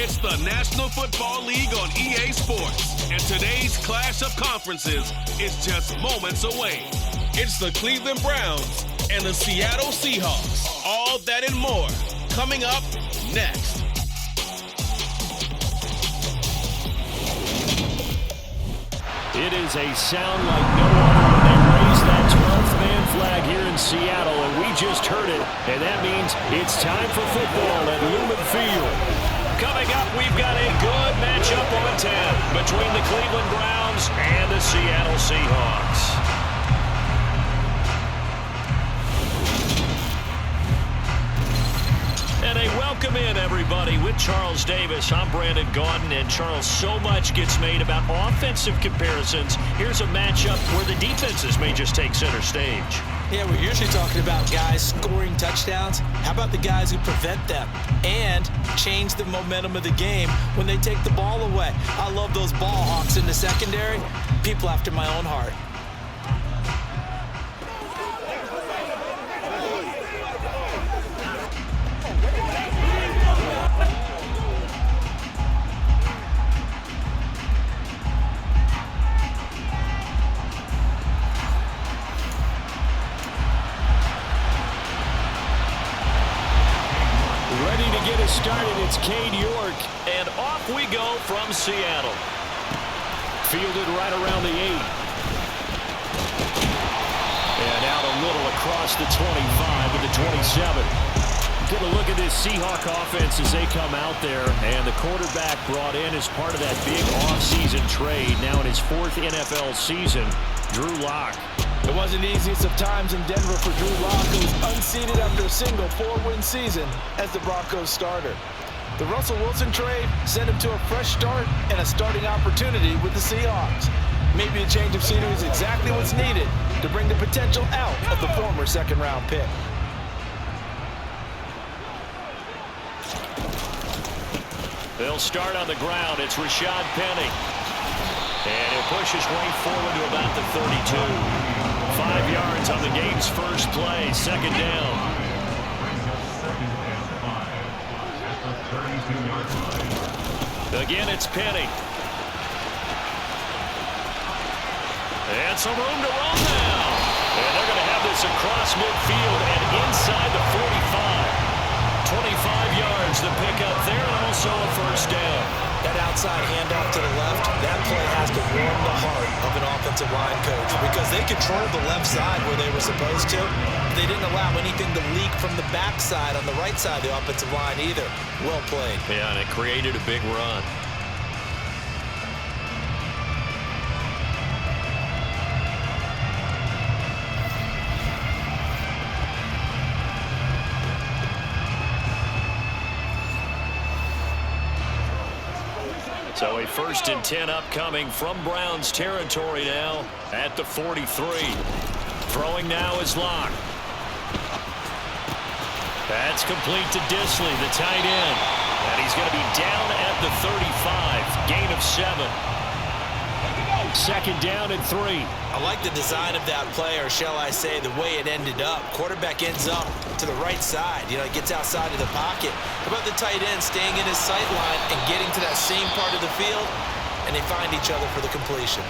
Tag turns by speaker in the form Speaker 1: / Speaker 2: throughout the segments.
Speaker 1: It's the National Football League on EA Sports, and today's clash of conferences is just moments away. It's the Cleveland Browns and the Seattle Seahawks. All that and more coming up next.
Speaker 2: It is a sound like no other when they raise that 12th man flag here in Seattle, and we just heard it, and that means it's time for football at Lumen Field. Coming up, we've got a good matchup on 10 between the Cleveland Browns and the Seattle Seahawks. And a welcome in, everybody, with Charles Davis. I'm Brandon Gaudin, and Charles, so much gets made about offensive comparisons. Here's a matchup where the defenses may just take center stage.
Speaker 3: Yeah, we're usually talking about guys scoring touchdowns. How about the guys who prevent them and change the momentum of the game when they take the ball away? I love those ball hawks in the secondary. People after my own heart.
Speaker 2: Started, it's Cade York, and off we go from Seattle. Fielded right around the 8. And out a little across the 25 to the 27. Get a look at this Seahawk offense as they come out there, and the quarterback brought in as part of that big offseason trade, now in his 4th NFL season, Drew Lock.
Speaker 3: It wasn't easiest of times in Denver for Drew Lock, who was unseated after a single 4-win season as the Broncos starter. The Russell Wilson trade sent him to a fresh start and a starting opportunity with the Seahawks. Maybe a change of scenery is exactly what's needed to bring the potential out of the former second-round pick.
Speaker 2: They'll start on the ground. It's Rashad Penny. And it pushes way forward to about the 32. 5 yards on the game's first play, second down. Again, it's Penny. And some room to run now. And they're going to have this across midfield and inside the 45. 25 yards to pick up there, and also a first down.
Speaker 3: That outside handoff to the left, that play has to warm the heart of an offensive line coach because they controlled the left side where they were supposed to. They didn't allow anything to leak from the backside on the right side of the offensive line either. Well played.
Speaker 2: Yeah, and it created a big run. So a 1st and 10 upcoming from Browns territory now at the 43. Throwing now is Lock. That's complete to Disley, the tight end. And he's going to be down at the 35. Gain of 7. Second down and 3.
Speaker 3: I like the design of that play, or shall I say the way it ended up. Quarterback ends up to the right side. You know, he gets outside of the pocket. How about the tight end staying in his sight line and getting to that same part of the field, and they find each other for the completion.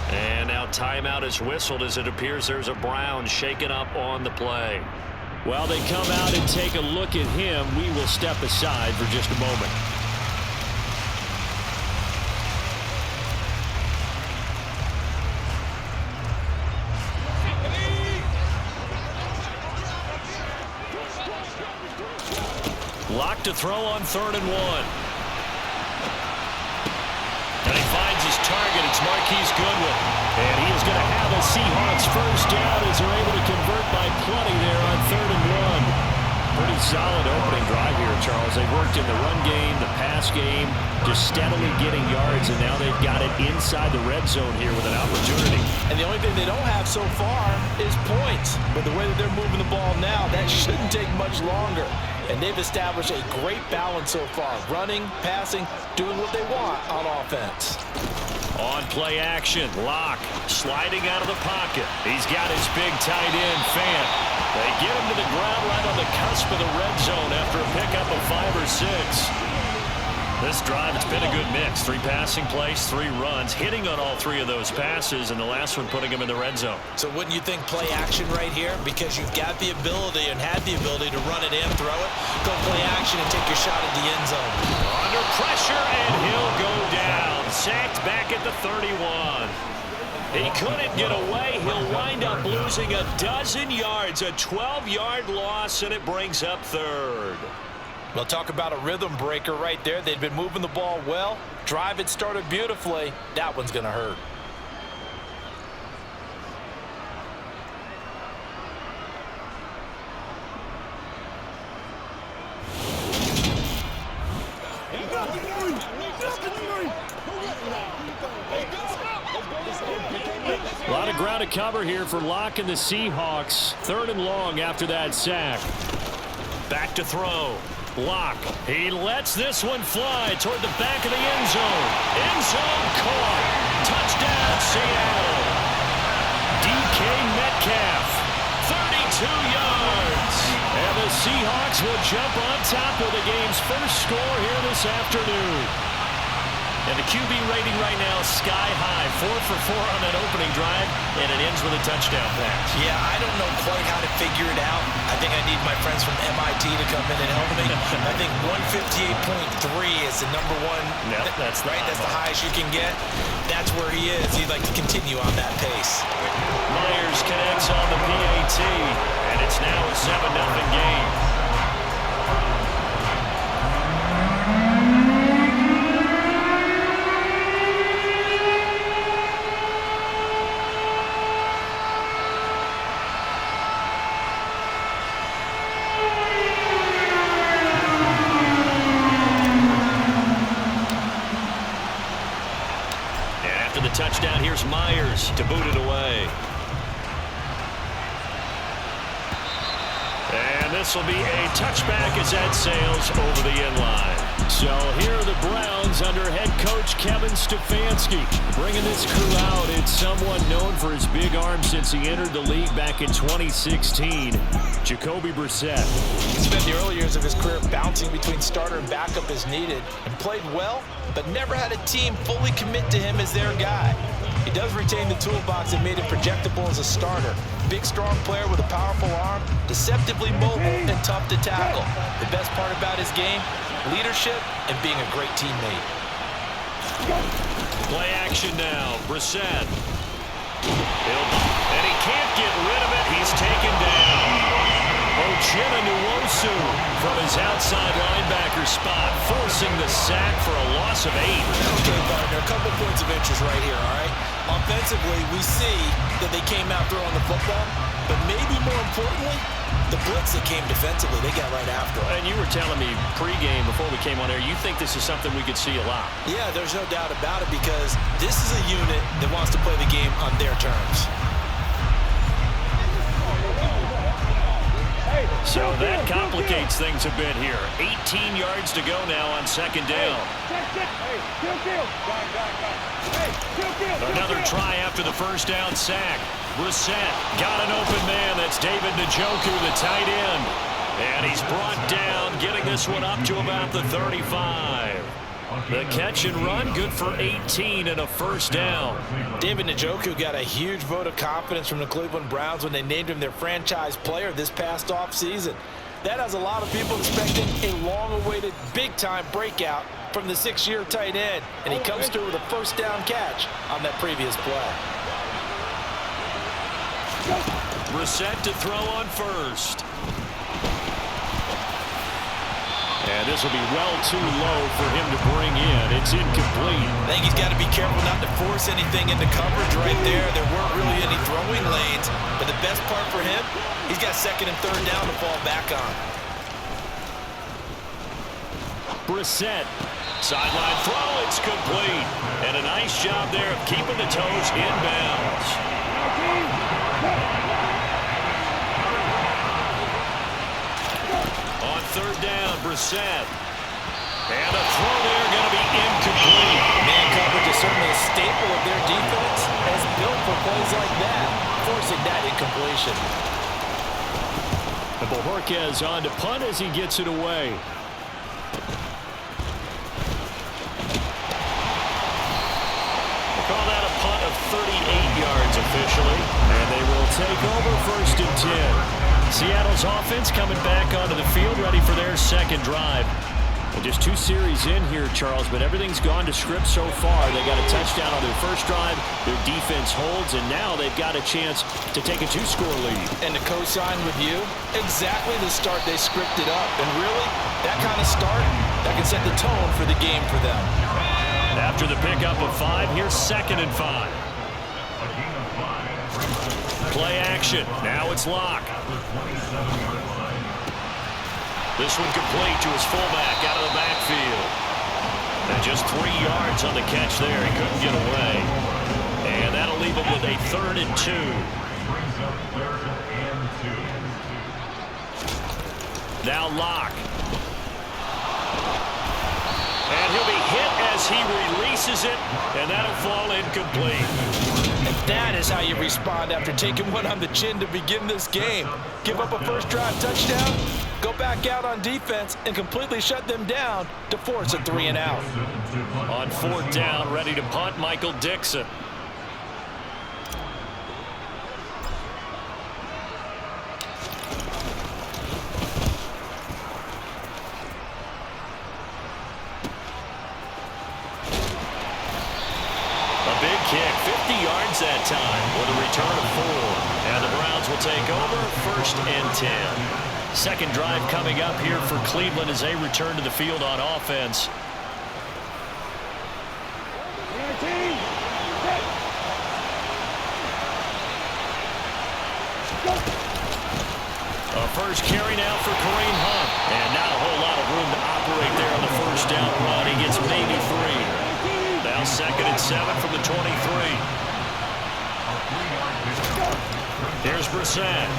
Speaker 2: And now timeout is whistled as it appears there's a Brown shaken up on the play. While they come out and take a look at him, we will step aside for just a moment. Lock to throw on 3rd and 1. And he finds his target. It's Marquise Goodwin. And he is going to have a Seahawks first down as they're able to convert by plenty there on 3rd and 1. Pretty solid opening drive here, Charles. They worked in the run game, the pass game, just steadily getting yards, and now they've got it inside the red zone here with an opportunity.
Speaker 3: And the only thing they don't have so far is points. But the way that they're moving the ball now, that shouldn't take much longer. And they've established a great balance so far. Running, passing, doing what they want on offense.
Speaker 2: On play action, Lock sliding out of the pocket. He's got his big tight end, Fant. They get him to the ground right on the cusp of the red zone after a pickup of 5 or 6. This drive, it's been a good mix. 3 passing plays, 3 runs, hitting on all 3 of those passes, and the last one putting him in the red zone.
Speaker 3: So wouldn't you think play action right here? Because you've got the ability and had the ability to run it in, throw it, go play action, and take your shot at the end zone.
Speaker 2: Under pressure, and he'll go down. Sacked back at the 31. He couldn't get away. He'll wind up losing a dozen yards, a 12-yard loss, and it brings up 3rd.
Speaker 3: Well, talk about a rhythm breaker right there. They'd been moving the ball well. Drive had started beautifully. That one's going to hurt.
Speaker 2: A lot of ground to cover here for Locke and the Seahawks. 3rd and long after that sack. Back to throw. Locke. He lets this one fly toward the back of the end zone. End zone caught. Touchdown, Seattle. DK Metcalf. 32 yards. And the Seahawks will jump on top of the game's first score here this afternoon. And the QB rating right now is sky high. 4 for 4 on that opening drive, and it ends with a touchdown pass.
Speaker 3: Yeah, I don't know quite how to figure it out. I think I need my friends from MIT to come in and help me. I think 158.3 is the number one.
Speaker 2: Yep, that's
Speaker 3: right. That's the highest you can get. That's where he is. He'd like to continue on that pace.
Speaker 2: Myers connects on the PAT, and it's now a 7-0 game. Touchdown, here's Myers to boot it away. And this will be a touchback as that sails over the end line. So here are the Browns under head coach Kevin Stefanski. Bringing this crew out, it's someone known for his big arm since he entered the league back in 2016. Jacoby Brissett.
Speaker 3: He spent the early years of his career bouncing between starter and backup as needed and played well, but never had a team fully commit to him as their guy. He does retain the toolbox that made him projectable as a starter. Big, strong player with a powerful arm, deceptively mobile and tough to tackle. The best part about his game, leadership and being a great teammate.
Speaker 2: Play action now. Brissett. And he can't get rid of it. He's taken down. Nuwosu from his outside linebacker spot, forcing the sack for a loss of 8.
Speaker 3: Okay, partner, a couple points of interest right here, all right? Offensively, we see that they came out throwing the football, but maybe more importantly, the blitz that came defensively, they got right after it.
Speaker 2: And you were telling me pregame before we came on air, you think this is something we could see a lot.
Speaker 3: Yeah, there's no doubt about it because this is a unit that wants to play the game on their terms.
Speaker 2: So that complicates things a bit here. 18 yards to go now on second down. Another try after the first down sack. Brissett got an open man. That's David Njoku, the tight end. And he's brought down, getting this one up to about the 35. The catch and run, good for 18 and a first down.
Speaker 3: David Njoku got a huge vote of confidence from the Cleveland Browns when they named him their franchise player this past offseason. That has a lot of people expecting a long-awaited, big-time breakout from the 6-year tight end, and he comes through with a first down catch on that previous play.
Speaker 2: Brissett to throw on first. And this will be well too low for him to bring in. It's incomplete.
Speaker 3: I think he's got to be careful not to force anything into coverage right there. There weren't really any throwing lanes, but the best part for him, he's got second and third down to fall back on.
Speaker 2: Brissett, sideline throw, it's complete. And a nice job there of keeping the toes in bounds. On third down, Brissett. And a throw there going to be incomplete.
Speaker 3: Man coverage is certainly a staple of their defense, as built for plays like that, forcing that incompletion.
Speaker 2: And Bojorquez on to punt as he gets it away. 10. Seattle's offense coming back onto the field, ready for their second drive. Well, just 2 series in here, Charles, but everything's gone to script so far. They got a touchdown on their first drive. Their defense holds, and now they've got a chance to take a 2-score lead.
Speaker 3: And to co-sign with you, exactly the start they scripted up. And really, that kind of start, that can set the tone for the game for them.
Speaker 2: After the pickup of 5, here's 2nd and 5. Play action. Now it's Locke. This one complete to his fullback out of the backfield. And just 3 yards on the catch there. He couldn't get away. And that'll leave him with a 3rd and 2. Now Locke. And he'll be hit as he releases it, and that'll fall incomplete.
Speaker 3: And that is how you respond after taking one on the chin to begin this game. Give up a first drive touchdown, go back out on defense, and completely shut them down to force a 3 and out.
Speaker 2: On 4th down, ready to punt, Michael Dixon. Big kick, 50 yards that time with a return of 4. And the Browns will take over 1st and 10. Second drive coming up here for Cleveland as they return to the field on offense. A first carry now for Kareem Hunt. And not a whole lot of room to operate there on the first down run. He gets maybe 3. Now 2nd and 7 from the 23. Here's Brissett.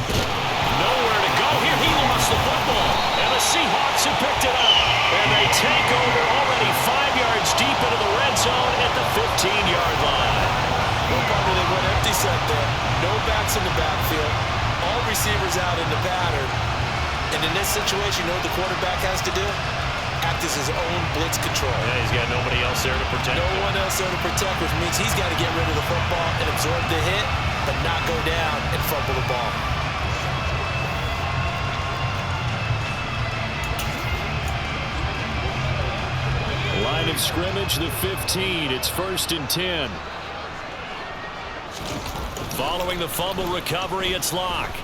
Speaker 2: Nowhere to go here. He lost the football. And the Seahawks have picked it up. And they take over already 5 yards deep into the red zone at the 15-yard line.
Speaker 3: No wonder they went empty set there. No backs in the backfield. All receivers out in the pattern. And in this situation, you know what the quarterback has to do? Act as his own blitz control.
Speaker 2: Yeah, he's got nobody else there to protect.
Speaker 3: No one else there to protect, which means he's got to get rid of the football and absorb the hit, but not go down and fumble the ball.
Speaker 2: Line of scrimmage, the 15. It's 1st and 10. Following the fumble recovery, it's Locke.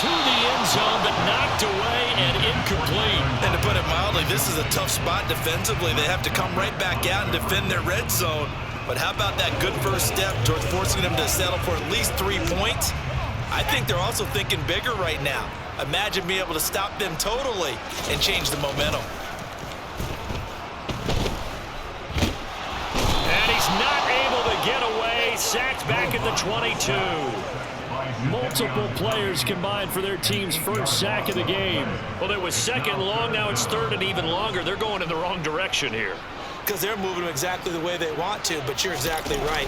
Speaker 2: To the end zone, but knocked away and incomplete.
Speaker 3: And to put it mildly, this is a tough spot defensively. They have to come right back out and defend their red zone. But how about that good first step towards forcing them to settle for at least 3 points? I think they're also thinking bigger right now. Imagine being able to stop them totally and change the momentum.
Speaker 2: And he's not able to get away. Sacked back at the 22. Multiple players combined for their team's first sack of the game. Well, it was 2nd long. Now it's 3rd and even longer. They're going in the wrong direction here.
Speaker 3: Because they're moving them exactly the way they want to, but you're exactly right.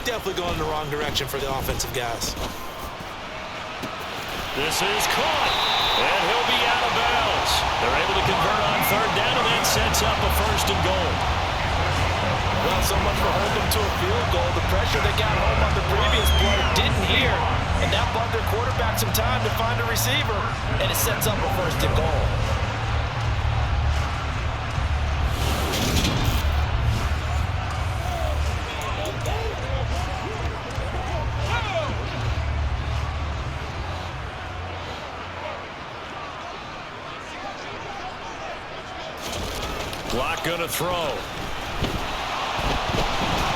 Speaker 3: Definitely going in the wrong direction for the offensive guys.
Speaker 2: This is caught, and he'll be out of bounds. They're able to convert on 3rd down, and that sets up a 1st and goal.
Speaker 3: Well, so much for holding them to a field goal. The pressure they got home on the previous play didn't hear, and that bought their quarterback some time to find a receiver, and it sets up a 1st and goal.
Speaker 2: Locke gonna throw.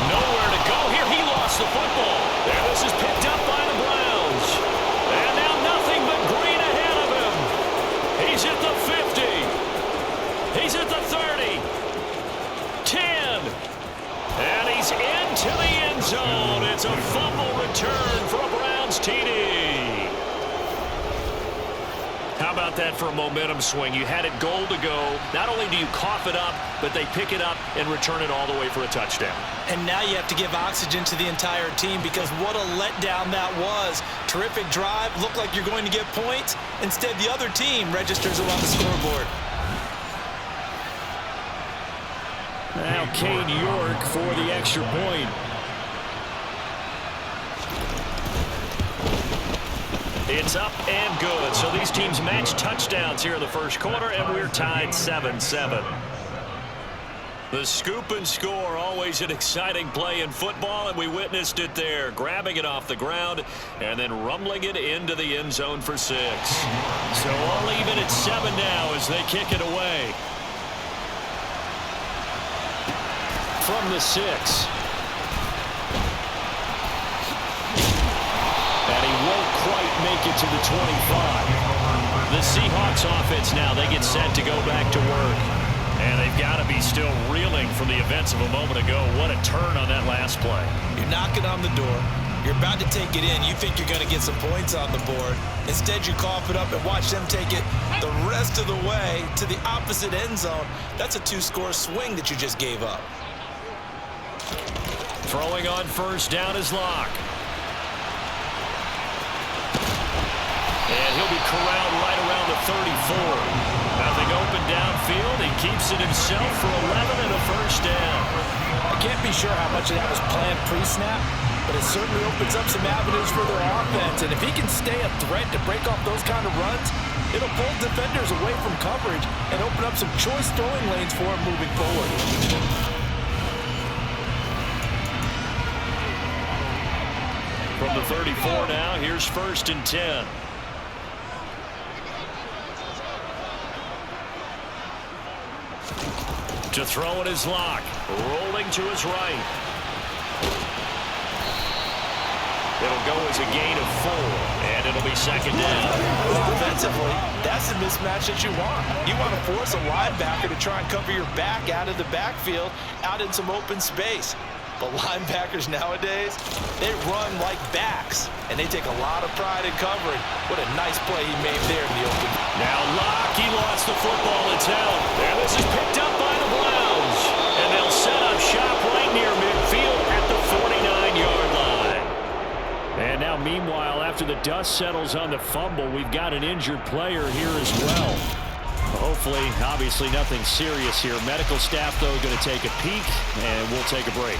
Speaker 2: Nowhere to go here. He lost the football. And this is picked up by the Browns. And now nothing but green ahead of him. He's at the 50. He's at the 30. 10. And he's into the end zone. It's a fumble return for a Browns TD. How about that for a momentum swing? You had it goal to go. Not only do you cough it up, but they pick it up and return it all the way for a touchdown.
Speaker 3: And now you have to give oxygen to the entire team because what a letdown that was. Terrific drive. Looked like you're going to get points. Instead, the other team registers around the scoreboard.
Speaker 2: Now Cade York for the extra point. It's up and good. So these teams match touchdowns here in the first quarter, and we're tied 7-7. The scoop and score, always an exciting play in football, and we witnessed it there, grabbing it off the ground and then rumbling it into the end zone for 6. So all even at 7 now as they kick it away. From the 6. And he won't quite make it to the 25. The Seahawks offense now, they get set to go back to work. And they've got to be still reeling from the events of a moment ago. What a turn on that last play.
Speaker 3: You're knocking on the door. You're about to take it in. You think you're going to get some points on the board. Instead, you cough it up and watch them take it the rest of the way to the opposite end zone. That's a 2-score swing that you just gave up.
Speaker 2: Throwing on first down is Locke. And he'll be corralled right around the 34. Nothing open downfield. He keeps it himself for 11 and a first down.
Speaker 3: I can't be sure how much of that was planned pre-snap, but it certainly opens up some avenues for their offense. And if he can stay a threat to break off those kind of runs, it'll pull defenders away from coverage and open up some choice throwing lanes for him moving forward.
Speaker 2: From the 34 now, here's first and 10. To throw it is Locke. Rolling to his right. It'll go as a gain of 4, and it'll be second down.
Speaker 3: Offensively, that's the mismatch that you want. You want to force a linebacker to try and cover your back out of the backfield, out in some open space. But linebackers nowadays, they run like backs, and they take a lot of pride in covering. What a nice play he made there in the open.
Speaker 2: Now Locke, he lost the football. It's out. And this is picked up by the Browns. And they'll set up shop right near midfield at the 49-yard line. And now, meanwhile, after the dust settles on the fumble, we've got an injured player here as well. Hopefully, obviously, nothing serious here. Medical staff, though, going to take a peek, and we'll take a break.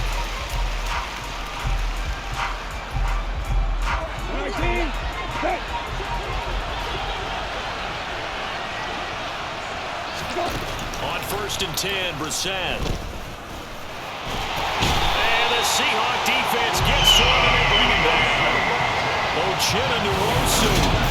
Speaker 2: On first and 10, Brissett. And the Seahawk defense gets to him and they bring him down.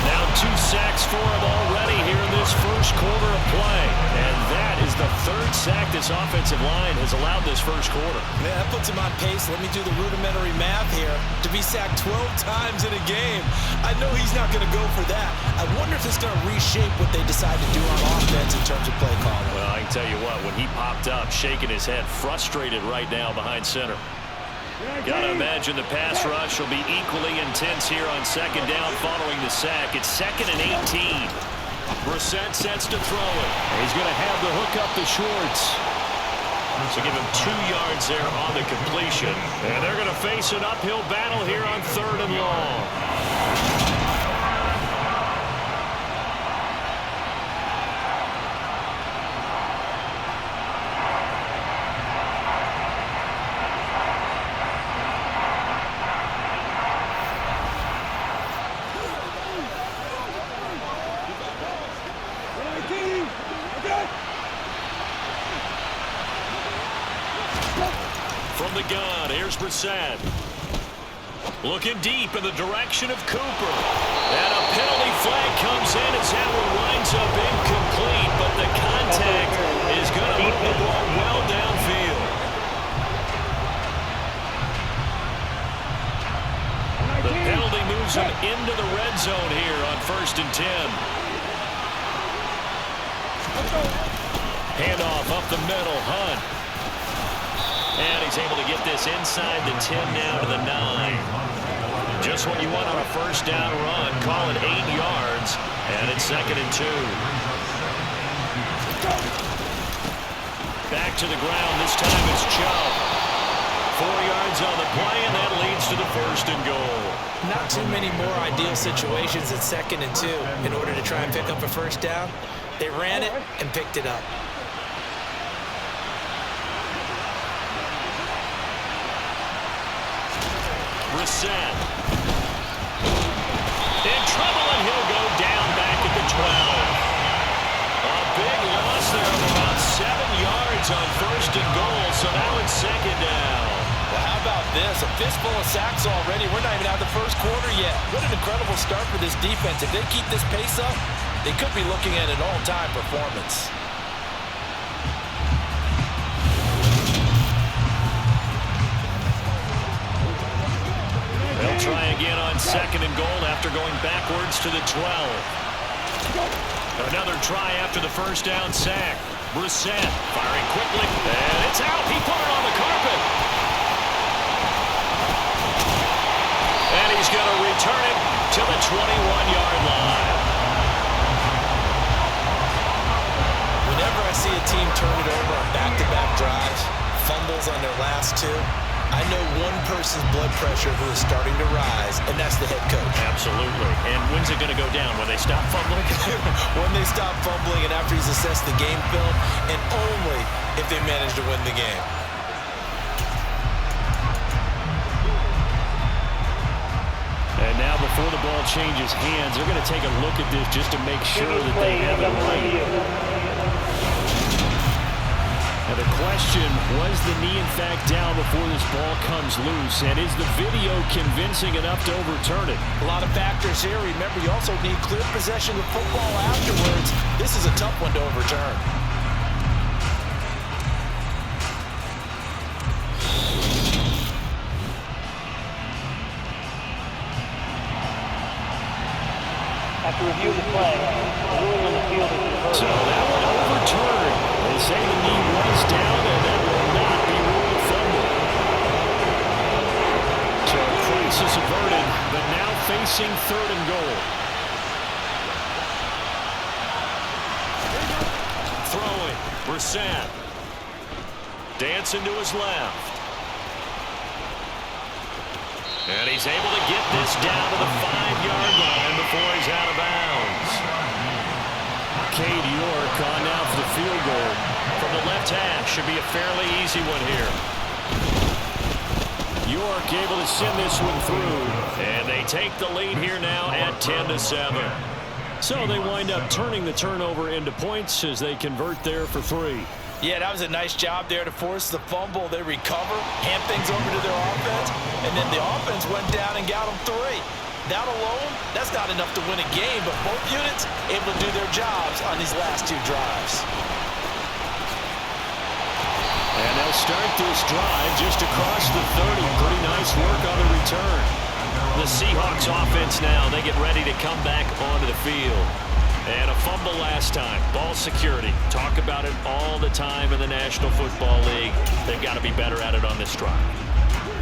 Speaker 2: Now 2 sacks for him already here in this first quarter of play. And that is the 3rd sack this offensive line has allowed this first quarter.
Speaker 3: Man, that puts him on pace. Let me do the rudimentary math here. To be sacked 12 times in a game, I know he's not going to go for that. I wonder if it's going to reshape what they decide to do on offense in terms of play calling.
Speaker 2: Well, I can tell you what, when he popped up, shaking his head, frustrated right now behind center. Gotta imagine the pass rush will be equally intense here on second down following the sack. It's 2nd and 18. Brissett sets to throw it. He's going to have the hook up to Schwartz. So give him 2 yards there on the completion. And they're going to face an uphill battle here on 3rd and long. From the gun, here's Brissett. Looking deep in the direction of Cooper. And a penalty flag comes in as that one winds up incomplete, but the contact is going to move the ball well downfield. The penalty moves him into the red zone here on first and 10. Handoff up the middle, Hunt. And he's able to get this inside the 10 down to the 9. Just what you want on a first down run. Call it 8 yards. And it's 2nd and 2. Back to the ground. This time it's Chubb. 4 yards on the play, and that leads to the 1st and goal.
Speaker 3: Not too many more ideal situations at 2nd and 2 in order to try and pick up a first down. They ran it and picked it up.
Speaker 2: Brissett. In trouble So now it's second down.
Speaker 3: Well, how about this? A fistful of sacks already. We're not even out of the first quarter yet. What an incredible start for this defense. If they keep this pace up, they could be looking at an all-time performance.
Speaker 2: They'll try again on second and goal after going backwards to the 12. Another try after the first down sack. Brissett firing quickly, and it's out. He put it on the carpet. And he's going to return it to the 21-yard line.
Speaker 3: Whenever I see a team turn it over on back-to-back drives, fumbles on their last two, I know one person's blood pressure who is starting to rise, and that's the head coach.
Speaker 2: Absolutely. And when's it going to go down? When they stop fumbling?
Speaker 3: When they stop fumbling and after he's assessed the game film, and only if they manage to win the game.
Speaker 2: And now before the ball changes hands, they're going to take a look at this just to make sure that they have it right. Now the question, was the knee in fact down before this ball comes loose? And is the video convincing enough to overturn it?
Speaker 3: A lot of factors here. Remember, you also need clear possession of football afterwards. This is a tough one to overturn.
Speaker 4: After review of the play, the ruling on the field is reversed.
Speaker 2: So that one overturned. They say the knee was down, and that will not be ruled a fumble. So crisis averted, but now facing third and goal. Throwing, Brissett. Dancing to his left. And he's able to get this down to the 5-yard line before he's out of bounds. Cade York on now for the field goal from the left hash. Should be a fairly easy one here. York able to send this one through. And they take the lead here now at 10-7. So they wind up turning the turnover into points as they convert there for 3.
Speaker 3: Yeah, that was a nice job there to force the fumble. They recover, hand things over to their offense, and then the offense went down and got them 3. That alone, that's not enough to win a game, but both units able to do their jobs on these last 2 drives.
Speaker 2: And they'll start this drive just across the 30. Pretty nice work on the return. The Seahawks offense now, they get ready to come back onto the field. And a fumble last time. Ball security. Talk about it all the time in the National Football League. They've got to be better at it on this drive.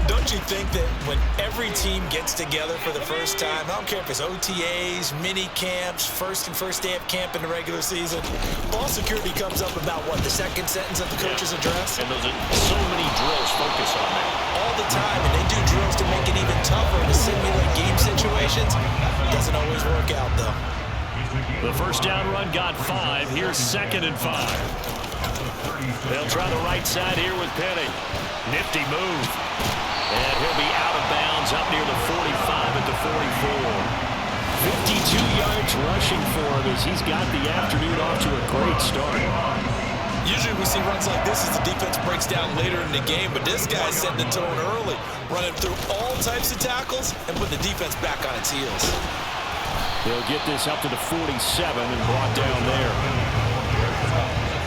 Speaker 3: Don't you think that when every team gets together for the first time, I don't care if it's OTAs, mini camps, first day of camp in the regular season, ball security comes up about what, the second sentence of the coach's address?
Speaker 2: And those are so many drills focus on that.
Speaker 3: All the time, and they do drills to make it even tougher to simulate game situations. Doesn't always work out, though.
Speaker 2: The first down run got 5. Here's 2nd and 5. They'll try the right side here with Penny. Nifty move. And he'll be out of bounds up near the 45 at the 44. 52 yards rushing for him as he's got the afternoon off to a great start.
Speaker 3: Usually we see runs like this as the defense breaks down later in the game, but this guy's setting the tone early, running through all types of tackles and put the defense back on its heels.
Speaker 2: They'll get this up to the 47 and brought down there.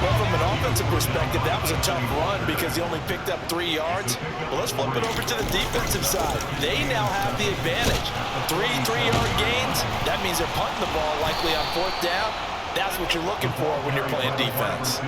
Speaker 3: Well, from an offensive perspective, that was a tough run because he only picked up 3 yards. Well, let's flip it over to the defensive side. They now have the advantage. 3 3-yard gains, that means they're punting the ball likely on 4th down. That's what you're looking for when you're playing defense.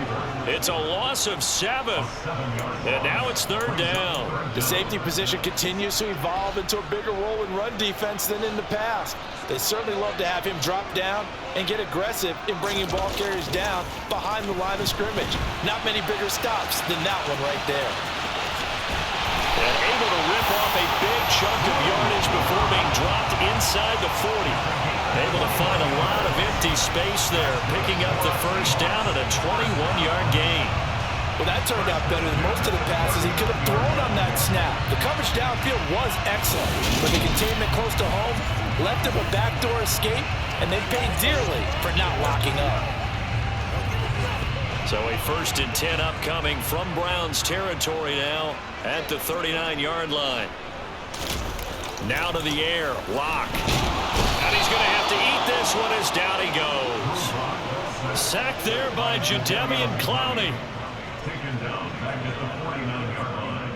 Speaker 2: It's a loss of 7. And now it's 3rd down.
Speaker 3: The safety position continues to evolve into a bigger role in run defense than in the past. They certainly love to have him drop down and get aggressive in bringing ball carriers down behind the line of scrimmage. Not many bigger stops than that one right there.
Speaker 2: And able to rip off a big chunk of yardage before being dropped inside the 40. Able to find a lot of empty space there, picking up the first down at a 21-yard gain.
Speaker 3: Well, that turned out better than most of the passes he could have thrown on that snap. The coverage downfield was excellent, but the containment close to home left him a backdoor escape, and they paid dearly for not locking up.
Speaker 2: So a 1st and 10 upcoming from Browns territory now at the 39-yard line. Now to the air. Lock. And he's going to have to eat this one as down he goes. Sacked there by Jacoby and Clowney.
Speaker 5: Taken down back at the 49-yard line.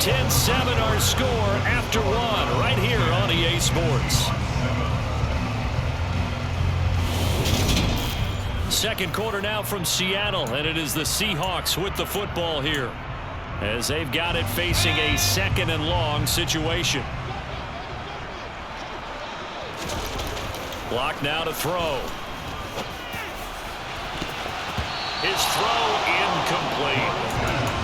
Speaker 2: (10-7) our score after one right here on EA Sports. Second quarter now from Seattle, and it is the Seahawks with the football here as they've got it facing a 2nd and long situation. Block now to throw. His throw incomplete.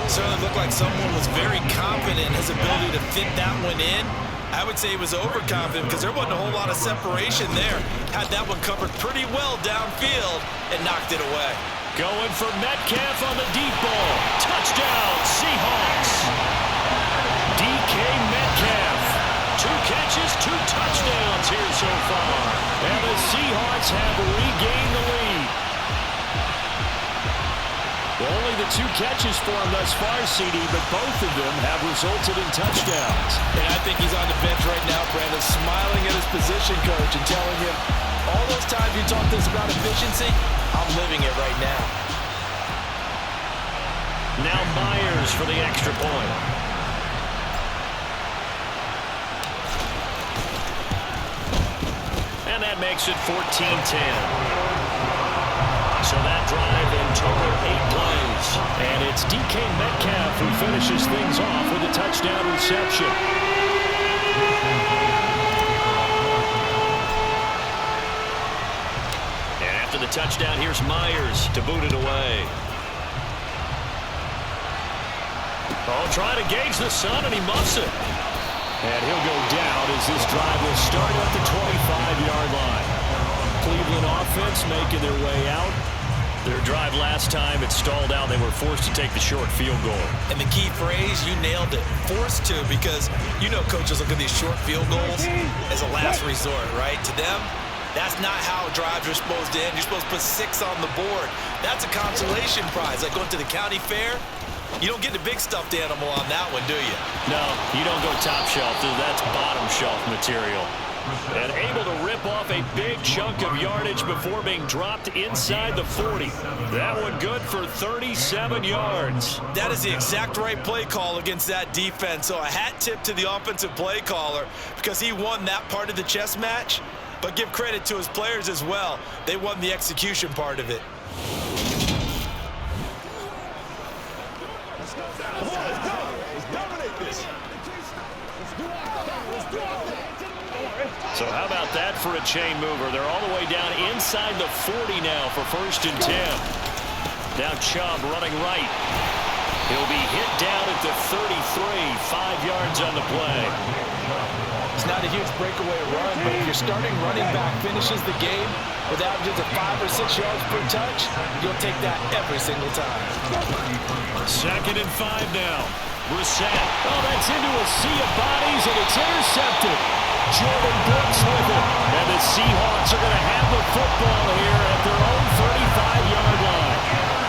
Speaker 3: Certainly looked like someone was very confident in his ability to fit that one in. I would say he was overconfident because there wasn't a whole lot of separation there. Had that one covered pretty well downfield and knocked it away.
Speaker 2: Going for Metcalf on the deep ball. Touchdown, Seahawks. DK Metcalf. 2 catches, 2 touchdowns here so far. And the Seahawks have regained the lead. Only the 2 catches for him thus far, CD, but both of them have resulted in touchdowns.
Speaker 3: And I think he's on the bench right now, Brandon, smiling at his position coach and telling him, all those times you talked this about efficiency, I'm living it right now.
Speaker 2: Now Myers for the extra point. And that makes it 14-10. So that drive in total 8 plays. And it's DK Metcalf who finishes things off with a touchdown reception. And after the touchdown, here's Myers to boot it away. Oh, trying to gauge the sun, and he muffs it. And he'll go down as this drive will start at the 25-yard line. Cleveland offense making their way out. Their drive last time, it stalled out. They were forced to take the short field goal.
Speaker 3: And the key phrase, you nailed it, forced to, because you know coaches look at these short field goals as a last resort, right? To them, that's not how drives are supposed to end. You're supposed to put 6 on the board. That's a consolation prize, like going to the county fair. You don't get the big stuffed animal on that one, do you?
Speaker 2: No, you don't go top shelf. That's bottom shelf material. And able to rip off a big chunk of yardage before being dropped inside the 40. That one good for 37 yards.
Speaker 3: That is the exact right play call against that defense. So a hat tip to the offensive play caller because he won that part of the chess match. But give credit to his players as well. They won the execution part of it.
Speaker 2: So how about that for a chain mover? They're all the way down inside the 40 now for 1st and 10. Now Chubb running right. He'll be hit down at the 33, 5 yards on the play.
Speaker 3: It's not a huge breakaway run, but if your starting running back finishes the game with averages of 5 or 6 yards per touch, you'll take that every single time.
Speaker 2: 2nd and 5 now. Brissett. Oh, that's into a sea of bodies, and it's intercepted. Jordan Brooks with it. And the Seahawks are going to have the football here at their own 35-yard line.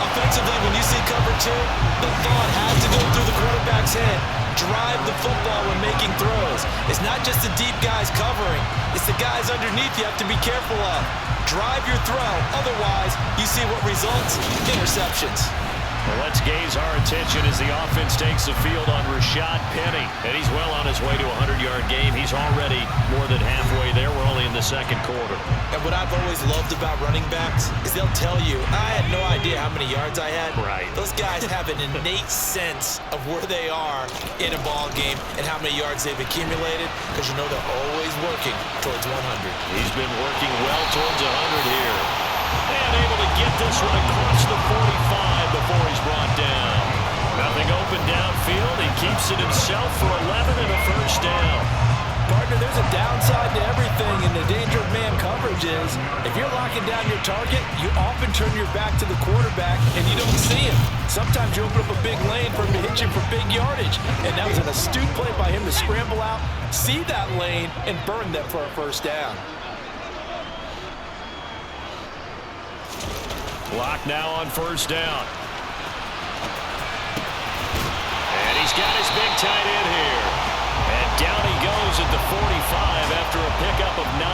Speaker 3: Offensively, when you see cover 2, the thought has to go through the quarterback's head. Drive the football when making throws. It's not just the deep guys covering. It's the guys underneath you have to be careful of. Drive your throw. Otherwise, you see what results? Interceptions.
Speaker 2: Well, let's gaze our attention as the offense takes the field on Rashad Penny. And he's well on his way to a 100-yard game. He's already more than halfway there. We're only in the 2nd quarter.
Speaker 3: And what I've always loved about running backs is they'll tell you, I had no idea how many yards I had.
Speaker 2: Right.
Speaker 3: Those guys have an innate sense of where they are in a ball game and how many yards they've accumulated because you know they're always working towards 100.
Speaker 2: He's been working well towards 100 here. And able to get this one across the 45 before he's brought down. Nothing open downfield. He keeps it himself for 11 and a 1st down.
Speaker 3: Partner, there's a downside to everything, and the danger of man coverage is if you're locking down your target, you often turn your back to the quarterback and you don't see him. Sometimes you open up a big lane for him to hit you for big yardage, and that was an astute play by him to scramble out, see that lane, and burn them for a first down.
Speaker 2: Lock now on first down. And he's got his big tight end here. And down he goes at the 45 after a pickup of 9.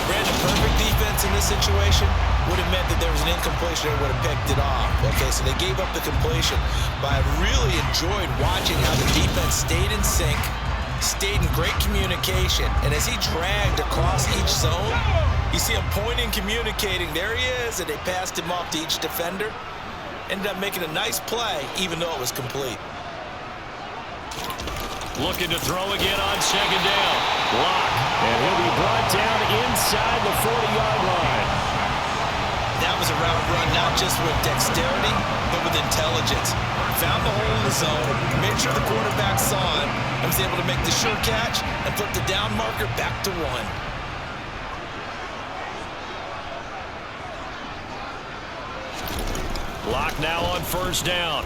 Speaker 3: Brandon, perfect defense in this situation would have meant that there was an incompletion and would have picked it off. Okay, so they gave up the completion. But I really enjoyed watching how the defense stayed in sync, stayed in great communication. And as he dragged across each zone, you see him pointing, communicating. There he is, and they passed him off to each defender. Ended up making a nice play, even though it was complete.
Speaker 2: Looking to throw again on second down. Lock. And he'll be brought down inside the 40-yard line.
Speaker 3: That was a route run not just with dexterity, but with intelligence. Found the hole in the zone, made sure the quarterback saw him, and was able to make the sure catch and put the down marker back to 1.
Speaker 2: Lock now on first down.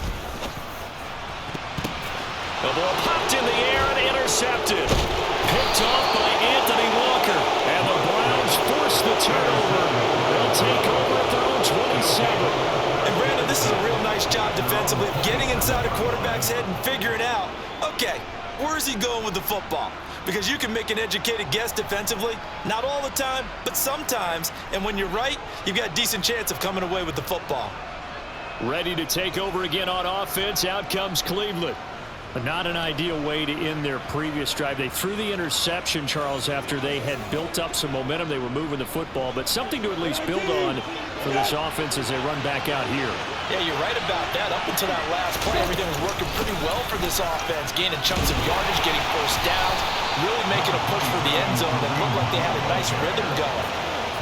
Speaker 2: The ball popped in the air and intercepted. Picked off by Anthony Walker. And the Browns force the turnover. They'll take over at their own 27.
Speaker 3: And Brandon, this is a real nice job defensively of getting inside a quarterback's head and figuring out, okay, where is he going with the football? Because you can make an educated guess defensively. Not all the time, but sometimes. And when you're right, you've got a decent chance of coming away with the football.
Speaker 2: Ready to take over again on offense. Out comes Cleveland. Not an ideal way to end their previous drive. They threw the interception, Charles, after they had built up some momentum. They were moving the football, but something to at least build on for this offense as they run back out here.
Speaker 3: Yeah, you're right about that. Up until that last play, everything was working pretty well for this offense, gaining chunks of yardage, getting first downs, really making a push for the end zone that looked like they had a nice rhythm going.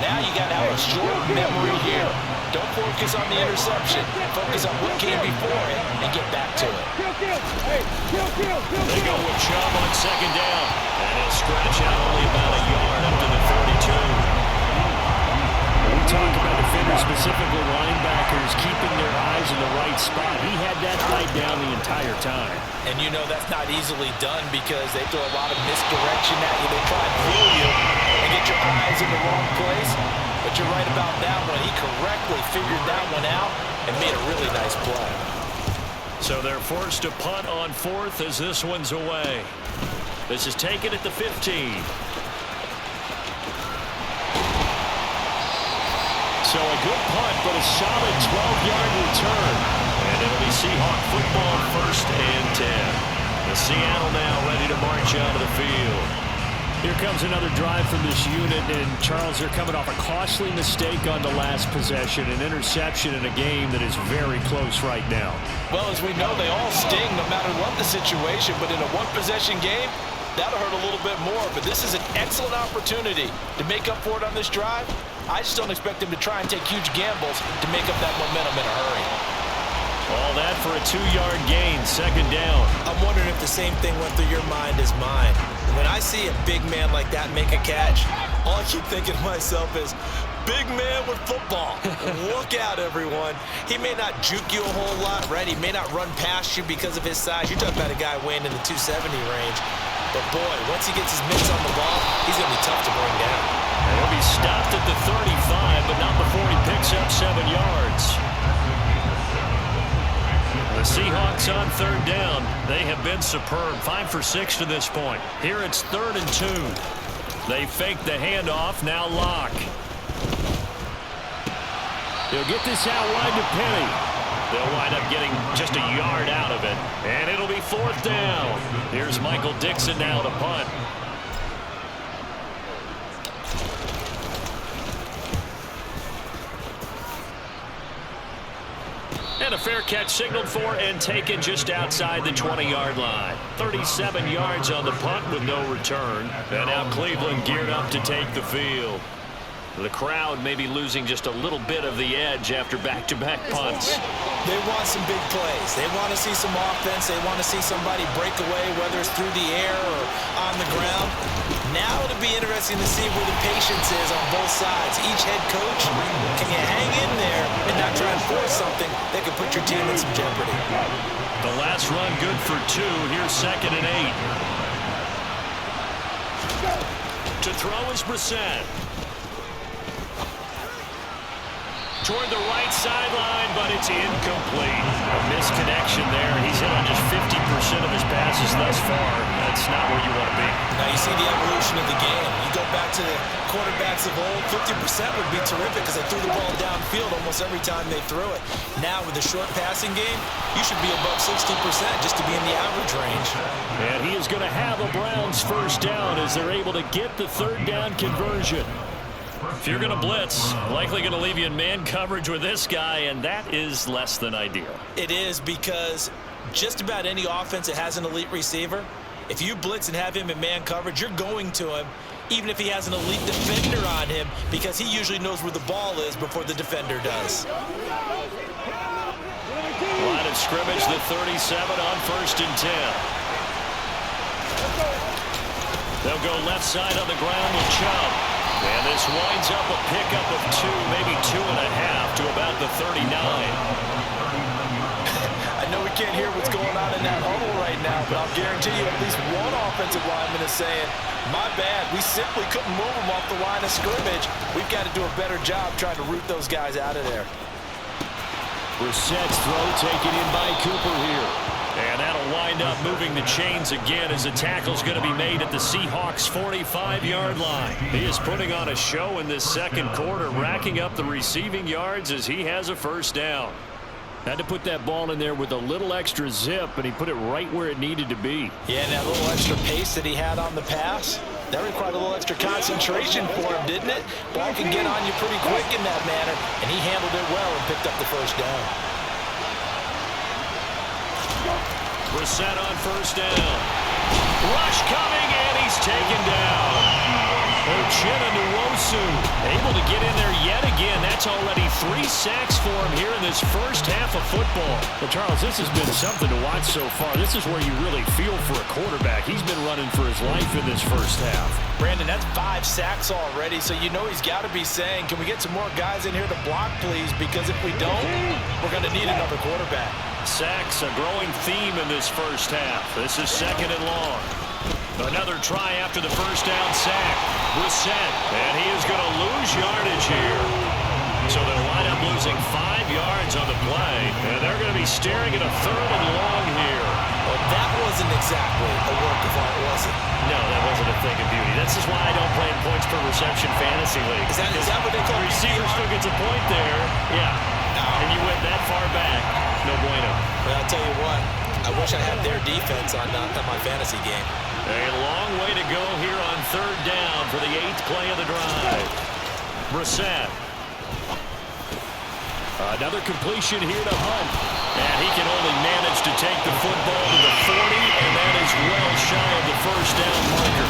Speaker 3: Now you got to have a short memory here. Don't focus on the interception. Focus on what came before it and get back to it.
Speaker 2: They go with Chubb on second down. And he'll stretch out only about a yard up to the 32. We talk about defenders, specifically linebackers, keeping their eyes in the right spot. He had that right down the entire time.
Speaker 3: And you know that's not easily done because they throw a lot of misdirection at you. They try and fool you and get your eyes in the wrong place. But you're right about that one. He correctly figured that one out and made a really nice play.
Speaker 2: So they're forced to punt on fourth as this one's away. This is taken at the 15. So a good punt, but a solid 12-yard return. And it'll be Seahawk football, 1st and 10. The Seattle now ready to march out of the field. Here comes another drive from this unit, and Charles, they're coming off a costly mistake on the last possession, an interception in a game that is very close right now.
Speaker 3: Well, as we know, they all sting no matter what the situation, but in a one-possession game, that'll hurt a little bit more. But this is an excellent opportunity to make up for it on this drive. I just don't expect them to try and take huge gambles to make up that momentum in a hurry.
Speaker 2: All that for a 2-yard gain, second down.
Speaker 3: I'm wondering if the same thing went through your mind as mine. When I see a big man like that make a catch, all I keep thinking to myself is, big man with football. Look out, everyone. He may not juke you a whole lot, right? He may not run past you because of his size. You're talking about a guy weighing in the 270 range. But, boy, once he gets his mitts on the ball, he's going to be tough to bring down.
Speaker 2: And he'll be stopped at the 35, but not before he picks up 7 yards. The Seahawks on 3rd down. They have been superb. 5 for 6 to this point. Here it's 3rd and 2. They fake the handoff. Now Lock. They'll get this out wide to Penny. They'll wind up getting just a yard out of it. And it'll be 4th down. Here's Michael Dixon now to punt. And a fair catch signaled for and taken just outside the 20-yard line. 37 yards on the punt with no return. And now Cleveland geared up to take the field. The crowd may be losing just a little bit of the edge after back-to-back punts.
Speaker 3: They want some big plays. They want to see some offense. They want to see somebody break away, whether it's through the air or on the ground. Now it'll be interesting to see where the patience is on both sides. Each head coach, can you hang in there and not try and force something that could put your team in some jeopardy?
Speaker 2: The last run good for 2. Here's 2nd and 8. To throw is Brissett. Toward the right sideline, but it's incomplete. A misconnection there. He's hit on just 50% of his passes thus far. That's not where you want to be.
Speaker 3: Now you see the evolution of the game. You go back to the quarterbacks of old, 50% would be terrific because they threw the ball downfield almost every time they threw it. Now with the short passing game, you should be above 60% just to be in the average range.
Speaker 2: And he is going to have a Browns first down as they're able to get the 3rd down conversion. If you're going to blitz, likely going to leave you in man coverage with this guy, and that is less than ideal.
Speaker 3: It is, because just about any offense that has an elite receiver, if you blitz and have him in man coverage, you're going to him, even if he has an elite defender on him, because he usually knows where the ball is before the defender does.
Speaker 2: Line of scrimmage, the 37 on 1st and 10. They'll go left side on the ground with Chubb. And this winds up a pickup of 2, maybe 2.5 to about the 39.
Speaker 3: I know we can't hear what's going on in that huddle right now, but I'll guarantee you at least one offensive lineman is saying, my bad, we simply couldn't move them off the line of scrimmage. We've got to do a better job trying to root those guys out of there.
Speaker 2: Brissett's throw taken in by Cooper here. And that'll wind up moving the chains again as the tackle's going to be made at the Seahawks 45-yard line. He is putting on a show in this 2nd quarter, racking up the receiving yards as he has a first down. Had to put that ball in there with a little extra zip, and he put it right where it needed to be.
Speaker 3: Yeah, and that little extra pace that he had on the pass, that required a little extra concentration for him, didn't it? Ball can get on you pretty quick in that manner, and he handled it well and picked up the first down.
Speaker 2: Brissett on first down. Rush coming, and he's taken down. Uchenna-Nwosu able to get in there yet again. That's already 3 sacks for him here in this first half of football. Well, Charles, this has been something to watch so far. This is where you really feel for a quarterback. He's been running for his life in this first half.
Speaker 3: Brandon, that's 5 sacks already, so you know he's got to be saying, can we get some more guys in here to block, please? Because if we don't, we're going to need another quarterback.
Speaker 2: Sacks, a growing theme in this first half. This is 2nd and long. Another try after the first down sack. Brissett, and he is going to lose yardage here. So they'll wind up losing 5 yards on the play, and they're going to be staring at a 3rd and long here.
Speaker 3: Well, that wasn't exactly a work of art, was it?
Speaker 2: No, that wasn't a thing of beauty. This is why I don't play in points per reception fantasy league.
Speaker 3: Is that what they call
Speaker 2: the receiver still gets a point there? Yeah.
Speaker 3: No.
Speaker 2: And you went that far back. No bueno.
Speaker 3: But I'll tell you what, I wish I had their defense on my fantasy game.
Speaker 2: A long way to go here on 3rd down for the 8th play of the drive. Brissett. Another completion here to Hunt. And he can only manage to take the football to the 40, and that is well shy of the first down marker.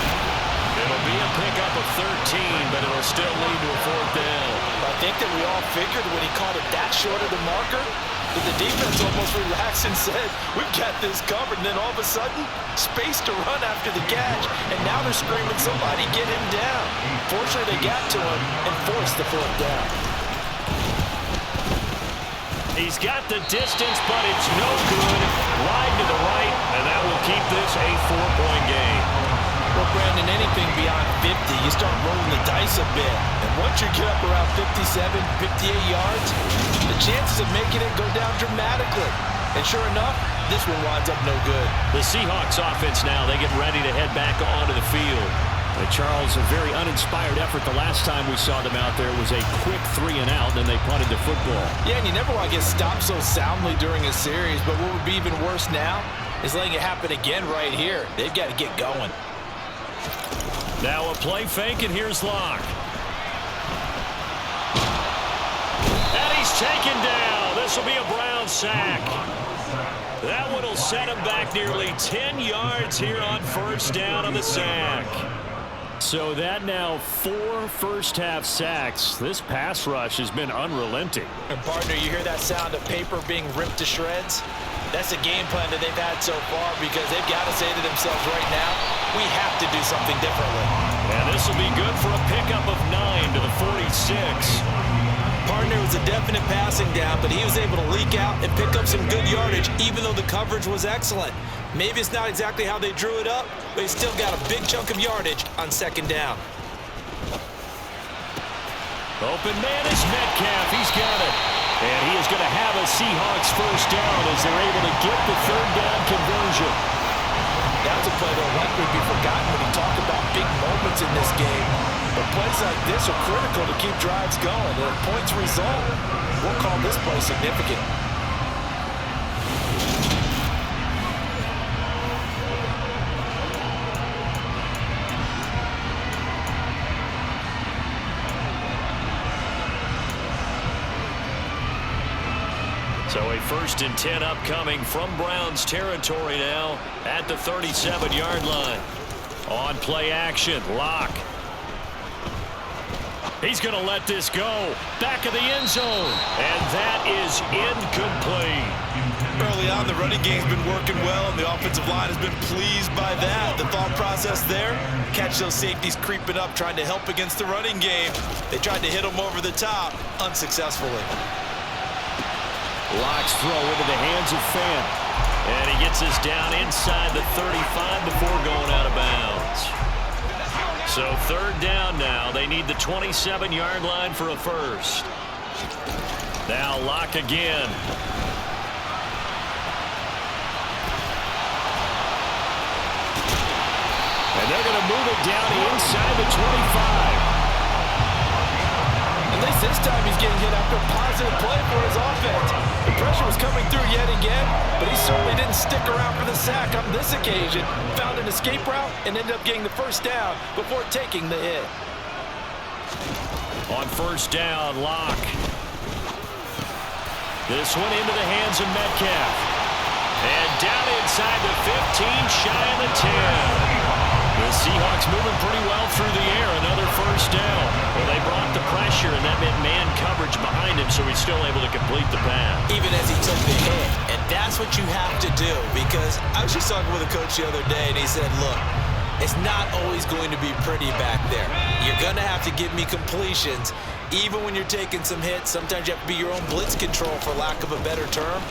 Speaker 2: It'll be a pickup of 13, but it'll still lead to a 4th down.
Speaker 3: I think that we all figured when he called it that short of the marker, that the defense almost relaxed and said, we've got this covered. And then all of a sudden, space to run after the catch. And now they're screaming, somebody get him down. Fortunately, they got to him and forced the 4th down.
Speaker 2: He's got the distance, but it's no good. Wide to the right, and that will keep this a 4-point game.
Speaker 3: Well, Brandon, anything beyond 50, you start rolling the dice a bit. And once you get up around 57, 58 yards, the chances of making it go down dramatically. And sure enough, this one winds up no good.
Speaker 2: The Seahawks offense now, they get ready to head back onto the field. Charles, a very uninspired effort. The last time we saw them out there was a quick 3-and-out, and they punted the football.
Speaker 3: Yeah, and you never want to get stopped so soundly during a series, but what would be even worse now is letting it happen again right here. They've got to get going.
Speaker 2: Now a play fake, and here's Locke. And he's taken down. This will be a Brown sack. That one will set him back nearly 10 yards here on first down on the sack. So that now 4 first-half sacks. This pass rush has been unrelenting.
Speaker 3: And partner, you hear that sound of paper being ripped to shreds? That's the game plan that they've had so far because they've got to say to themselves right now, we have to do something differently.
Speaker 2: And this will be good for a pickup of 9 to the 46.
Speaker 3: Partner, was a definite passing down, but he was able to leak out and pick up some good yardage even though the coverage was excellent. Maybe it's not exactly how they drew it up, but he's still got a big chunk of yardage on second down.
Speaker 2: Open man is Metcalf. He's got it. And he is going to have a Seahawks first down as they're able to get the third down conversion.
Speaker 3: That's a play that will likely be forgotten when you talk about big moments in this game. But plays like this are critical to keep drives going. And if points result, we'll call this play significant.
Speaker 2: So a 1st and 10 upcoming from Browns territory now at the 37-yard line. On play action, Locke. He's going to let this go. Back of the end zone. And that is incomplete.
Speaker 3: Early on, the running game's been working well, and the offensive line has been pleased by that. The thought process there, catch those safeties creeping up, trying to help against the running game. They tried to hit them over the top, unsuccessfully.
Speaker 2: Locke's throw into the hands of Fant. And he gets this down inside the 35 before going out of bounds. So 3rd down now. They need the 27-yard line for a first. Now Locke again. And they're going to move it down inside the 25.
Speaker 3: At least this time he's getting hit after a positive play for his offense. The pressure was coming through yet again, but he certainly didn't stick around for the sack on this occasion. Found an escape route and ended up getting the first down before taking the hit.
Speaker 2: On 1st down, Locke. This one into the hands of Metcalf. And down inside the 15, shy of the 10. The Seahawks moving pretty well through the air. Another first down. Well, they brought the pressure, and that meant man coverage behind him, so he's still able to complete the pass.
Speaker 3: Even as he took the hit. And that's what you have to do, because I was just talking with a coach the other day, and he said, look, it's not always going to be pretty back there. You're going to have to give me completions. Even when you're taking some hits, sometimes you have to be your own blitz control, for lack of a better term.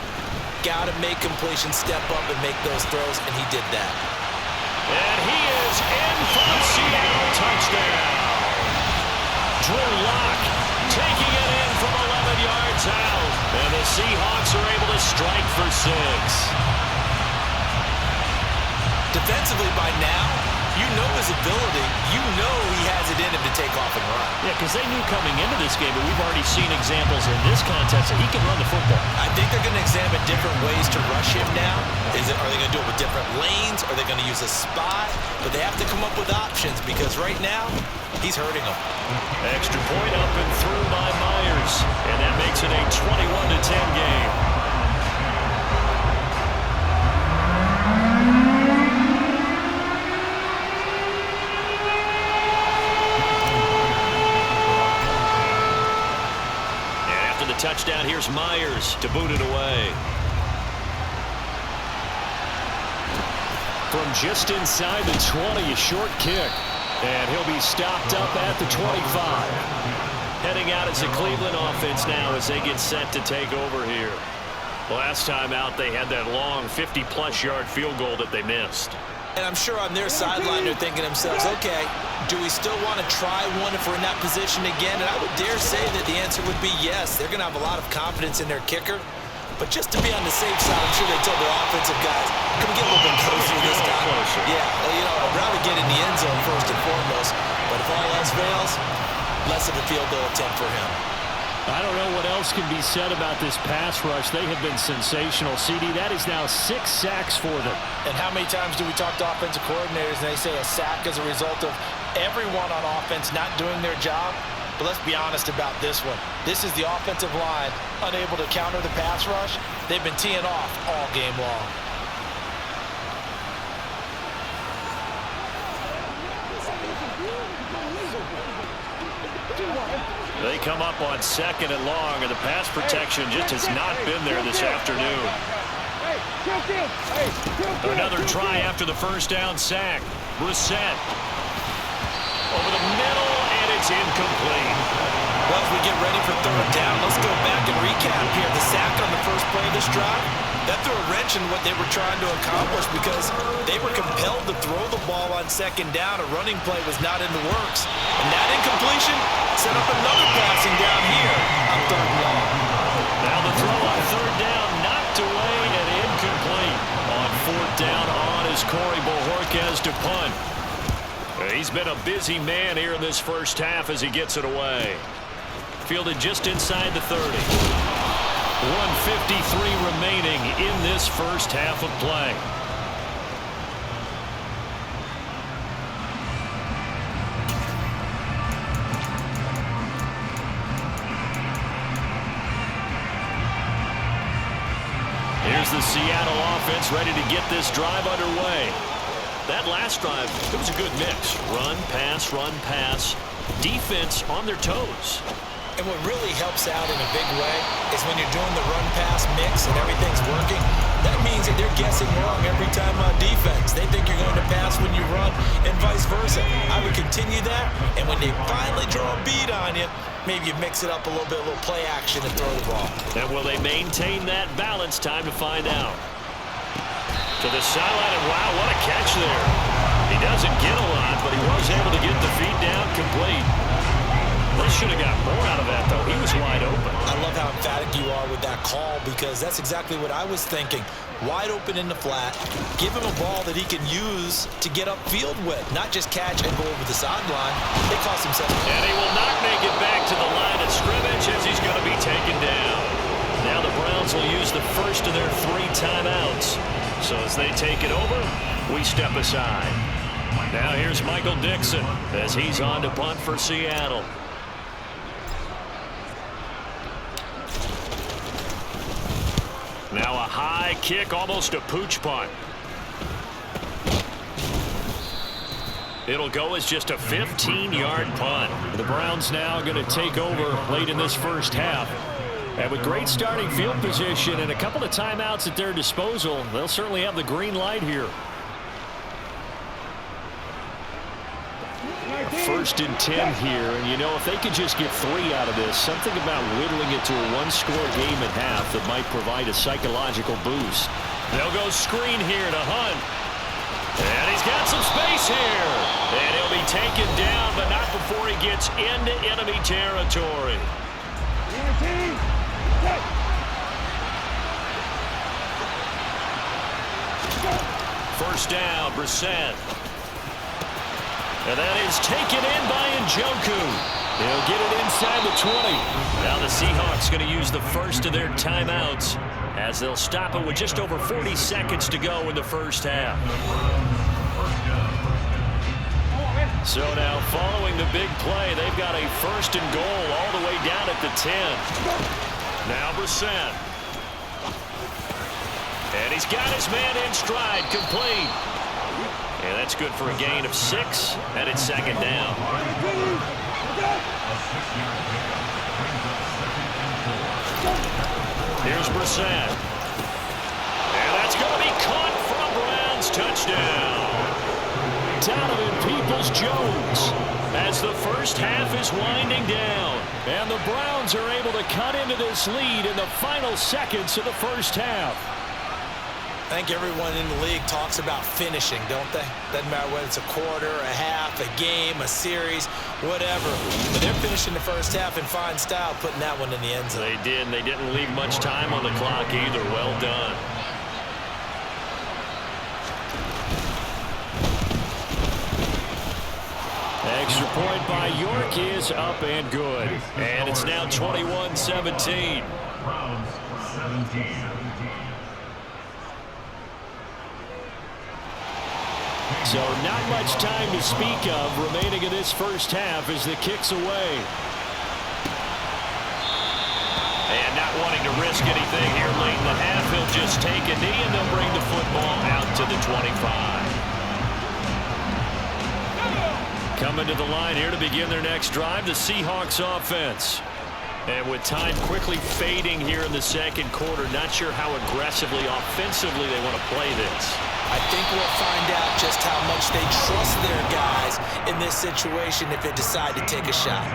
Speaker 3: Got to make completions, step up, and make those throws, and he did that.
Speaker 2: And he is in for the Seattle touchdown. Drew Locke taking it in from 11 yards out. And the Seahawks are able to strike for 6.
Speaker 3: Defensively by now, you know his ability. You know he has it in him to take off and run.
Speaker 2: Yeah, because they knew coming into this game, but we've already seen examples in this contest that he can run the football.
Speaker 3: I think they're going to examine different ways to rush him now. Are they going to do it with different lanes? Are they going to use a spot? But they have to come up with options, because right now, he's hurting them.
Speaker 2: Extra point up and through by Myers. And that makes it a 21-10 game. Touchdown, here's Myers to boot it away. From just inside the 20, a short kick. And he'll be stopped up at the 25. Heading out as the Cleveland offense now as they get set to take over here. Last time out, they had that long 50-plus yard field goal that they missed.
Speaker 3: And I'm sure on their sideline they're thinking to themselves, okay, do we still want to try one if we're in that position again? And I would dare say that the answer would be yes. They're going to have a lot of confidence in their kicker. But just to be on the safe side, I'm sure they told their offensive guys, come get a little bit closer this time. Yeah, well, you know, I'd rather get in the end zone first and foremost. But if all else fails, less of a field goal attempt for him.
Speaker 2: I don't know what else can be said about this pass rush. They have been sensational. CD, that is now 6 sacks for them.
Speaker 3: And how many times do we talk to offensive coordinators and they say a sack as a result of everyone on offense not doing their job? But let's be honest about this one. This is the offensive line unable to counter the pass rush. They've been teeing off all game long.
Speaker 2: They come up on 2nd and long, and the pass protection just has not been there this afternoon. Another try after the first down sack. Brissett over the middle, and it's incomplete.
Speaker 3: Well, as we get ready for 3rd down, let's go back and recap here. The sack on the first play of this drive, that threw a wrench in what they were trying to accomplish because they were compelled to throw the ball on 2nd down. A running play was not in the works. And that incompletion set up another passing down here on 3rd and long.
Speaker 2: Now the throw on 3rd down, knocked away and incomplete. On 4th down on is Corey Bojorquez to punt. He's been a busy man here in this first half as he gets it away. Fielded just inside the 30. 1:53 remaining in this first half of play. Here's the Seattle offense ready to get this drive underway. That last drive, it was a good mix. Run, pass, defense on their toes.
Speaker 3: And what really helps out in a big way is when you're doing the run-pass mix and everything's working, that means that they're guessing wrong every time on defense. They think you're going to pass when you run and vice versa. I would continue that, and when they finally draw a bead on you, maybe you mix it up a little bit, a little play action and throw the ball.
Speaker 2: And will they maintain that balance? Time to find out. To the sideline, and wow, what a catch there. He doesn't get a lot, but he was able to get the feet down complete. They should have got more out of that, though. He was wide open.
Speaker 3: I love how emphatic you are with that call because that's exactly what I was thinking. Wide open in the flat. Give him a ball that he can use to get upfield with, not just catch and go over the sideline. They cost himself.
Speaker 2: And he will not make it back to the line of scrimmage as he's going to be taken down. Now the Browns will use the first of their 3 timeouts. So as they take it over, we step aside. Now here's Michael Dixon as he's on to punt for Seattle. Now a high kick, almost a pooch punt. It'll go as just a 15-yard punt. The Browns now going to take over late in this first half. And with great starting field position and a couple of timeouts at their disposal, they'll certainly have the green light here. 1st and 10 here, and you know, if they could just get 3 out of this, something about whittling it to a 1-score game at half that might provide a psychological boost. They'll go screen here to Hunt. And he's got some space here. And he'll be taken down, but not before he gets into enemy territory. First down, Brissett. And that is taken in by Jacoby. They'll get it inside the 20. Now the Seahawks going to use the first of their timeouts as they'll stop it with just over 40 seconds to go in the first half. So now following the big play, they've got a 1st and goal all the way down at the 10. Now Brissett. And he's got his man in stride, complete. And that's good for a gain of 6, and it's 2nd down. Here's Brissett. And that's going to be caught for a Browns touchdown. Donovan Peoples-Jones as the first half is winding down. And the Browns are able to cut into this lead in the final seconds of the first half.
Speaker 3: I think everyone in the league talks about finishing, don't they? Doesn't matter whether it's a quarter, a half, a game, a series, whatever. But they're finishing the first half in fine style, putting that one in the end zone.
Speaker 2: They did, and they didn't leave much time on the clock either. Well done. Extra point by York is up and good. And it's now 21-17.
Speaker 5: Browns 17.
Speaker 2: So not much time to speak of remaining in this first half as the kick's away. And not wanting to risk anything here late in the half, he'll just take a knee and they'll bring the football out to the 25. Coming coming to the line here to begin their next drive, the Seahawks offense. And with time quickly fading here in the second quarter, not sure how aggressively, offensively they want to play this.
Speaker 3: I think we'll find out just how much they trust their guys in this situation if they decide to take a shot.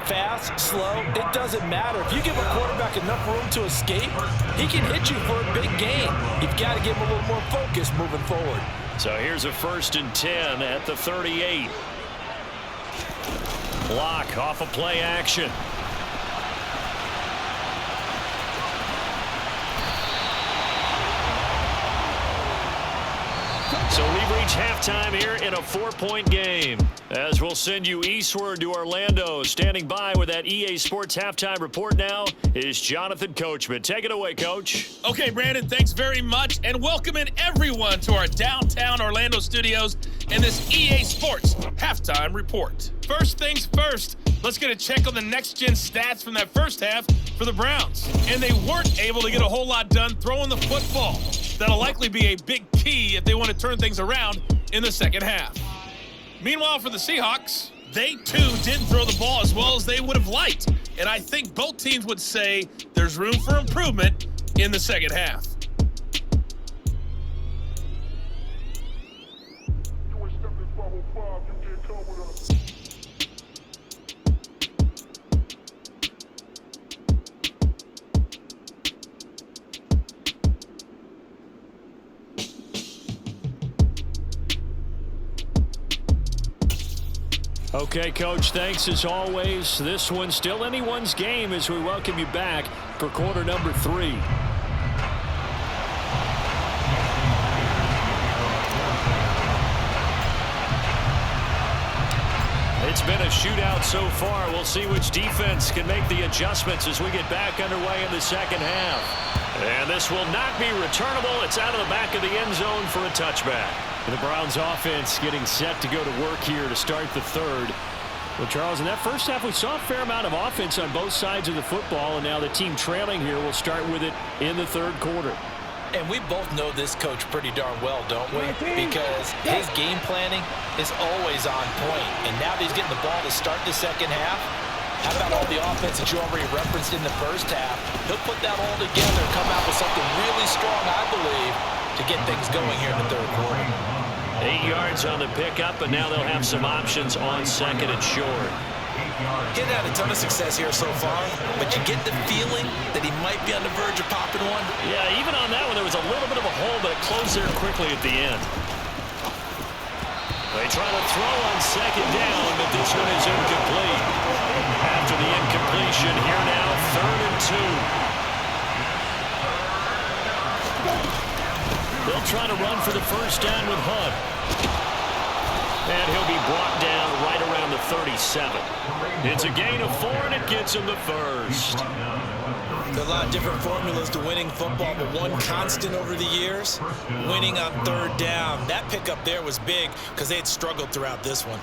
Speaker 3: Fast, slow, it doesn't matter. If you give a quarterback enough room to escape, he can hit you for a big gain. You've got to give him a little more focus moving forward.
Speaker 2: So here's a 1st and 10 at the 38. Block off of play action. So we've reached halftime here in a 4-point game. As we'll send you eastward to Orlando. Standing by with that EA Sports halftime report now is Jonathan Coachman. Take it away, Coach.
Speaker 6: Okay, Brandon, thanks very much. And welcoming everyone to our downtown Orlando studios and this EA Sports halftime report. First things first, let's get a check on the next-gen stats from that first half for the Browns. And they weren't able to get a whole lot done throwing the football. That'll likely be a big key if they want to turn things around in the second half. Meanwhile, for the Seahawks, they too didn't throw the ball as well as they would have liked. And I think both teams would say there's room for improvement in the second half.
Speaker 2: Okay, Coach, thanks as always. This one's still anyone's game as we welcome you back for quarter number 3. It's been a shootout so far. We'll see which defense can make the adjustments as we get back underway in the second half. And this will not be returnable. It's out of the back of the end zone for a touchback. The Browns offense getting set to go to work here to start the third. Well, Charles, in that first half, we saw a fair amount of offense on both sides of the football, and now the team trailing here will start with it in the third quarter.
Speaker 3: And we both know this coach pretty darn well, don't we? Because his game planning is always on point. And now that he's getting the ball to start the second half, how about all the offense that you already referenced in the first half? He'll put that all together and come out with something really strong, I believe, to get things going here in the third quarter.
Speaker 2: 8 yards on the pickup, and now they'll have some options on second and short.
Speaker 3: Getting had a ton of success here so far, but you get the feeling that he might be on the verge of popping one.
Speaker 2: Yeah, even on that one, there was a little bit of a hole, but it closed there quickly at the end. They try to throw on second down, but this one is incomplete. After the incompletion, here now, 3rd and 2. They'll try to run for the first down with Hunt. And he'll be brought down right around the 37. It's a gain of 4, and it gets him the first.
Speaker 3: There are a lot of different formulas to winning football, but one constant over the years, winning on third down. That pickup there was big because they had struggled throughout this one.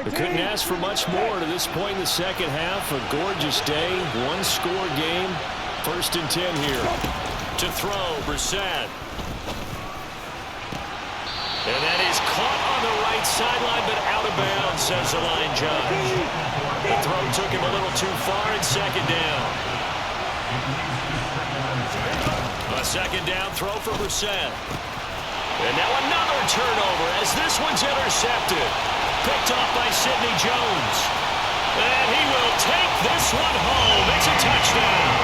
Speaker 2: They couldn't ask for much more to this point in the second half. A gorgeous day, one-score game. 1st and 10 here. To throw, Brissett. And that is caught on the right sideline, but out of bounds, says the line judge. The throw took him a little too far, and second down. A second down throw for Brissett. And now another turnover as this one's intercepted. Picked off by Sidney Jones. And he will take this one home. It's a touchdown.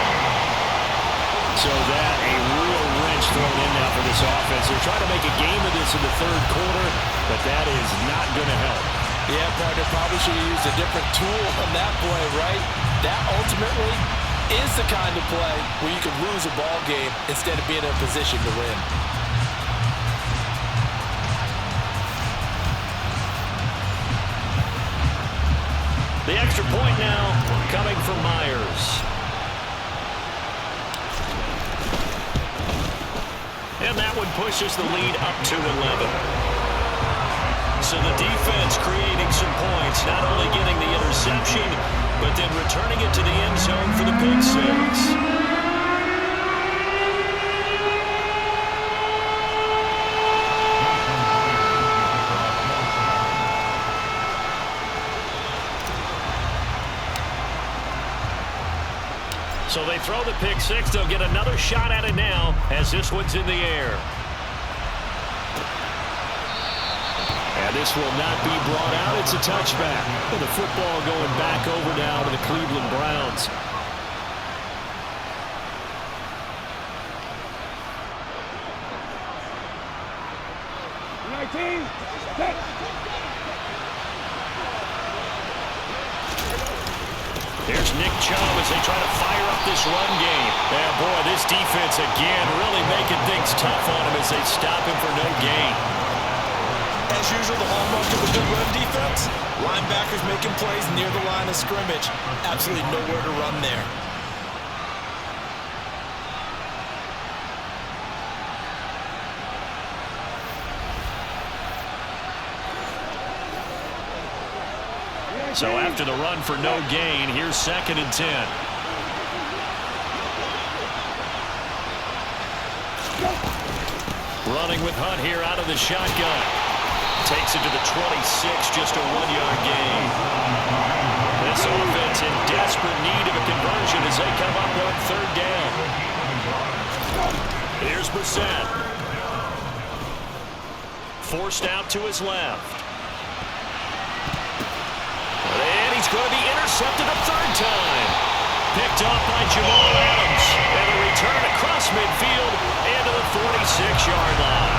Speaker 2: So that a real wrench thrown in now for this offense. They're trying to make a game of this in the third quarter, but that is not going to help.
Speaker 3: Yeah, partner, probably should have used a different tool on that play, right? That ultimately is the kind of play where you can lose a ball game instead of being in a position to win.
Speaker 2: The extra point now coming from Myers. And that one pushes the lead up to 11. So the defense creating some points, not only getting the interception, but then returning it to the end zone for the pick six. So they throw the pick six. They'll get another shot at it now as this one's in the air. And this will not be brought out. It's a touchback. And the football going back over now to the Cleveland Browns. Here's Nick Chubb as they try to fire up this run game. And boy, this defense again really making things tough on him as they stop him for no gain.
Speaker 3: As usual, the hallmark of a good run defense, linebackers making plays near the line of scrimmage. Absolutely nowhere to run there.
Speaker 2: So after the run for no gain, here's 2nd and 10. Running with Hunt here out of the shotgun. Takes it to the 26, just a 1-yard gain. This offense in desperate need of a conversion as they come up on 3rd down. Here's Brissett. Forced out to his left. And he's going to be intercepted a 3rd time. Picked off by Jamal Adams. And a return across midfield and to the 46-yard line.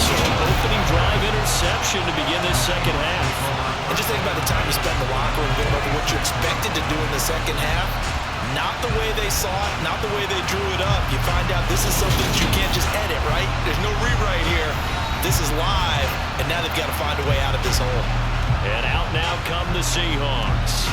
Speaker 2: So an opening drive interception to begin this 2nd half.
Speaker 3: And just think about the time you spent in the locker room, going over what you expected to do in the 2nd half. Not the way they saw it, not the way they drew it up. You find out this is something that you can't just edit, right? There's no rewrite here. This is live, and now they've got to find a way out of this hole.
Speaker 2: And out now come the Seahawks.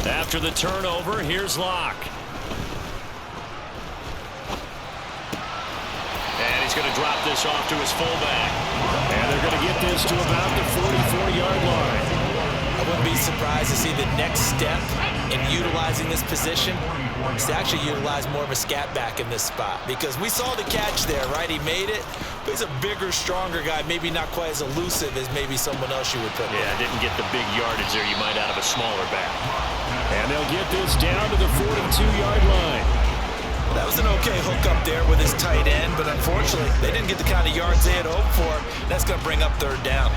Speaker 2: After the turnover, here's Locke. And he's going to drop this off to his fullback. And they're going to get this to about the 44-yard line.
Speaker 3: I wouldn't be surprised to see the next step in utilizing this position is to actually utilize more of a scat back in this spot. Because we saw the catch there, right? He made it, but he's a bigger, stronger guy, maybe not quite as elusive as maybe someone else you would put in.
Speaker 2: Yeah, didn't get the big yardage there you might out of a smaller back. And they'll get this down to the 42-yard line.
Speaker 3: That was an okay hook up there with his tight end, but unfortunately, they didn't get the kind of yards they had hoped for. That's going to bring up 3rd down.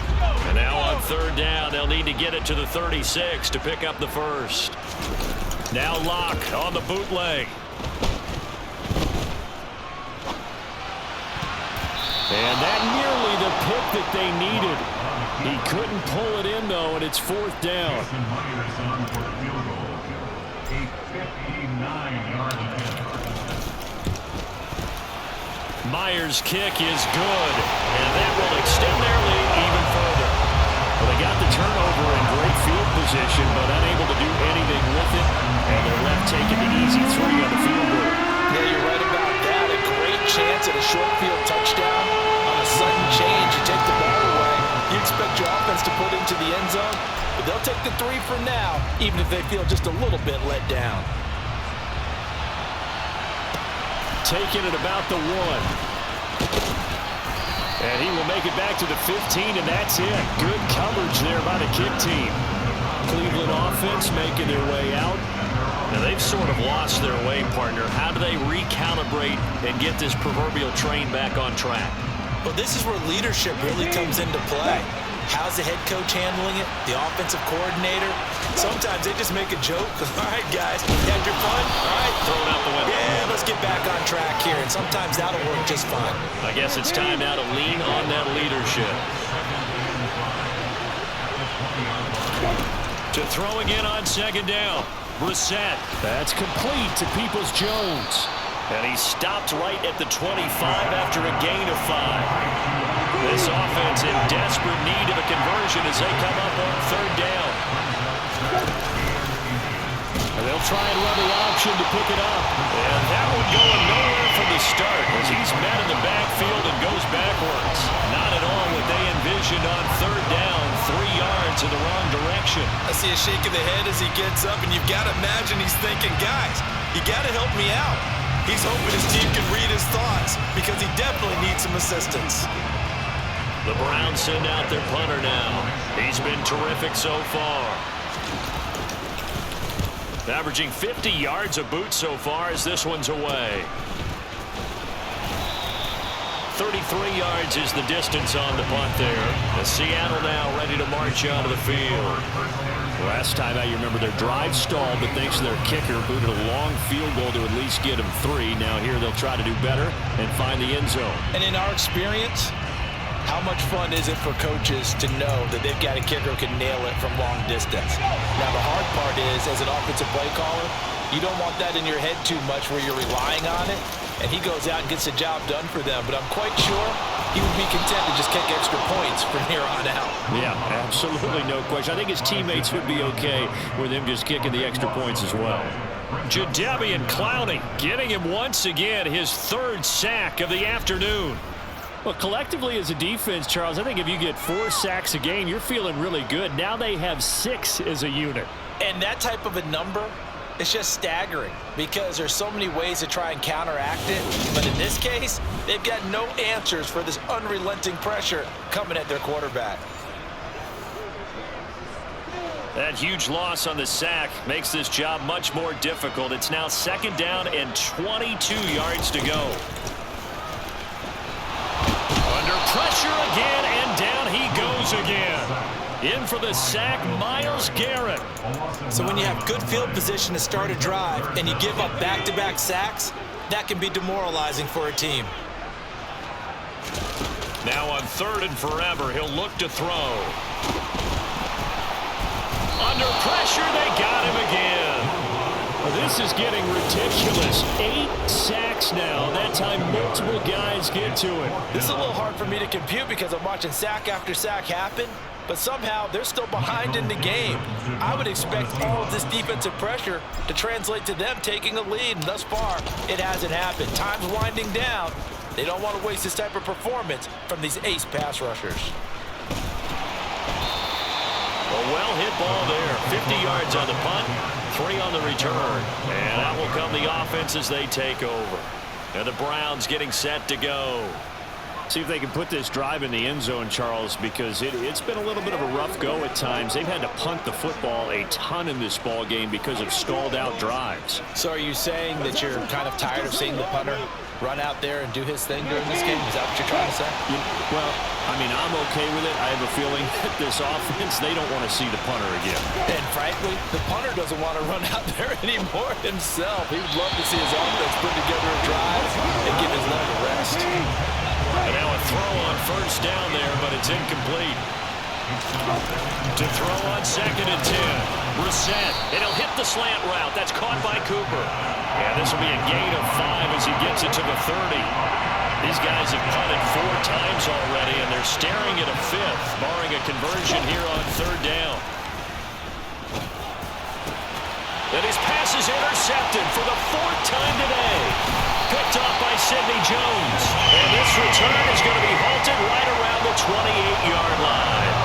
Speaker 2: And now on 3rd down, they'll need to get it to the 36 to pick up the 1st. Now Locke on the bootleg. And that nearly the pick that they needed. He couldn't pull it in, though, and it's 4th down. Myers' kick is good, and that will extend their lead even further. Well, they got the turnover in great field position, but unable to do anything with it, and they're left taking the easy 3 on the field goal.
Speaker 3: Yeah, you're right about that. A great chance at a short field touchdown. On a sudden change, you take the ball away. You expect your offense to put into the end zone, but they'll take the 3 for now, even if they feel just a little bit let down.
Speaker 2: Taking it about the 1. And he will make it back to the 15, and that's it. Good coverage there by the kick team. Cleveland offense making their way out. Now they've sort of lost their way, partner. How do they recalibrate and get this proverbial train back on track?
Speaker 3: Well, this is where leadership really comes into play. How's the head coach handling it? The offensive coordinator? Sometimes they just make a joke. All right, guys, you had your fun? All right.
Speaker 2: Throw it out the window.
Speaker 3: Yeah, let's get back on track here. And sometimes that'll work just fine.
Speaker 2: I guess it's time now to lean on that leadership. To throw again on 2nd down. Brissett. That's complete to Peoples-Jones. And he stopped right at the 25 after a gain of 5. This offense in desperate need of a conversion as they come up on 3rd down. And they'll try and run the option to pick it up. And that one going nowhere from the to start as he's met in the backfield and goes backwards. Not at all what they envisioned on third down, 3 yards in the wrong direction.
Speaker 3: I see a shake of the head as he gets up, and you've got to imagine he's thinking, guys, you got to help me out. He's hoping his team can read his thoughts because he definitely needs some assistance.
Speaker 2: The Browns send out their punter now. He's been terrific so far. Averaging 50 yards a boot so far as this one's away. 33 yards is the distance on the punt there. As Seattle now ready to march out of the field. Last time out, you remember their drive stalled, but thanks to their kicker, booted a long field goal to at least get them 3. Now here they'll try to do better and find the end zone.
Speaker 3: And in our experience, how much fun is it for coaches to know that they've got a kicker who can nail it from long distance? Now, the hard part is, as an offensive play caller, you don't want that in your head too much where you're relying on it, and he goes out and gets the job done for them. But I'm quite sure he would be content to just kick extra points from here on out.
Speaker 2: Yeah, absolutely no question. I think his teammates would be okay with him just kicking the extra points as well. Jacoby and Clowney getting him once again his 3rd sack of the afternoon. Well, collectively as a defense, Charles, I think if you get 4 sacks a game, you're feeling really good. Now they have 6 as a unit.
Speaker 3: And that type of a number, it's just staggering because there's so many ways to try and counteract it. But in this case, they've got no answers for this unrelenting pressure coming at their quarterback.
Speaker 2: That huge loss on the sack makes this job much more difficult. It's now 2nd down and 22 yards to go. Under pressure again, and down he goes again. In for the sack, Myles Garrett.
Speaker 3: So when you have good field position to start a drive and you give up back-to-back sacks, that can be demoralizing for a team.
Speaker 2: Now on 3rd and forever, he'll look to throw. Under pressure, they got him again. This is getting ridiculous. 8 sacks now. That time multiple guys get to it.
Speaker 3: This is a little hard for me to compute because I'm watching sack after sack happen, but somehow they're still behind in the game. I would expect all of this defensive pressure to translate to them taking a lead, and thus far, it hasn't happened. Time's winding down. They don't want to waste this type of performance from these ace pass rushers.
Speaker 2: A well-hit ball there. 50 yards on the punt, 3 on the return. And that will come the offense as they take over. And the Browns getting set to go. See if they can put this drive in the end zone, Charles, because it's been a little bit of a rough go at times. They've had to punt the football a ton in this ball game because of stalled-out drives.
Speaker 3: So are you saying that you're kind of tired of seeing the punter run out there and do his thing during this game? Is that what you're trying to say?
Speaker 2: Well, I mean, I'm okay with it. I have a feeling that this offense, they don't want to see the punter again.
Speaker 3: And frankly, the punter doesn't want to run out there anymore himself. He would love to see his offense put together a drive and give his leg a rest.
Speaker 2: And now a throw on 1st down there, but it's incomplete. To throw on 2nd and 10. Brissett, and he'll hit the slant route. That's caught by Cooper. And this will be a gain of 5 as he gets it to the 30. These guys have punted 4 times already, and they're staring at a 5th, barring a conversion here on 3rd down. And his pass is intercepted for the 4th time today. Picked off by Sidney Jones. And this return is going to be halted right around the 28-yard line.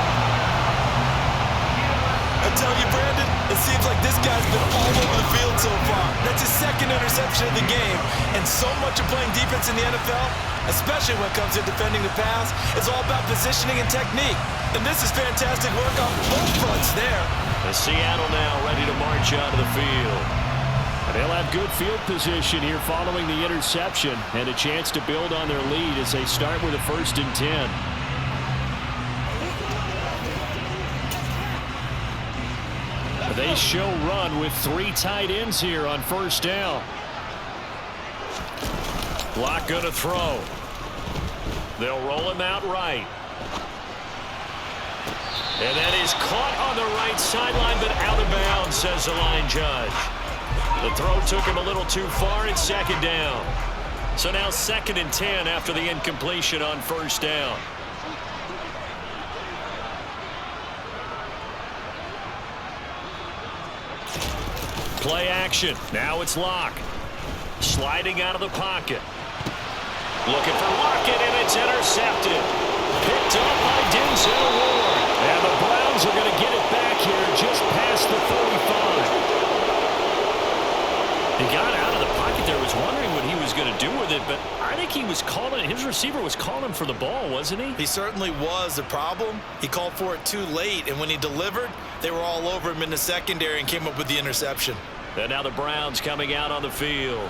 Speaker 3: I tell you, Brandon, it seems like this guy's been all over the field so far. That's his 2nd interception of the game. And so much of playing defense in the NFL, especially when it comes to defending the pass, is all about positioning and technique. And this is fantastic work on both fronts there.
Speaker 2: The Seattle now ready to march out of the field. They'll have good field position here following the interception and a chance to build on their lead as they start with a 1st and 10. They show run with 3 tight ends here on 1st down. Block going to throw. They'll roll him out right. And that is caught on the right sideline, but out of bounds, says the line judge. The throw took him a little too far. It's 2nd down. So now 2nd and 10 after the incompletion on 1st down. Play action. Now it's Locke. Sliding out of the pocket. Looking for Lockett, and it's intercepted. Picked up by Denzel Ward. And the Browns are going to get it back here just past the 35. He got out of the pocket there, was wondering what he was going to do with it, but I think he was calling, his receiver was calling for the ball, wasn't he?
Speaker 3: He certainly was. The problem, he called for it too late, and when he delivered, they were all over him in the secondary and came up with the interception.
Speaker 2: And now the Browns coming out on the field.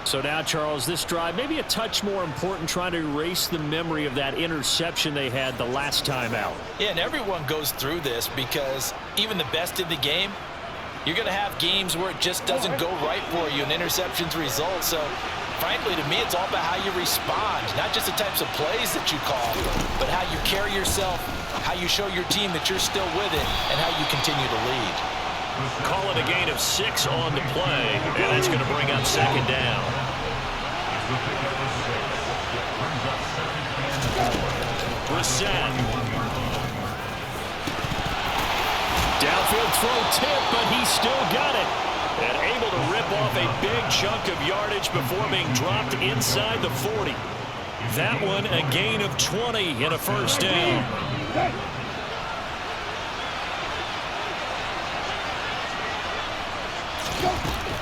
Speaker 2: So now, Charles, this drive maybe a touch more important, trying to erase the memory of that interception they had the last time out.
Speaker 3: Yeah, and everyone goes through this because even the best in the game, you're going to have games where it just doesn't go right for you and interceptions result. So, frankly, to me, it's all about how you respond, not just the types of plays that you call, but how you carry yourself, how you show your team that you're still with it, and how you continue to lead.
Speaker 2: Call it a gain of 6 on the play, and that's going to bring up second down. Brissett. Downfield throw tip, but he still got it. And able to rip off a big chunk of yardage before being dropped inside the 40. That one a gain of 20 and a first down.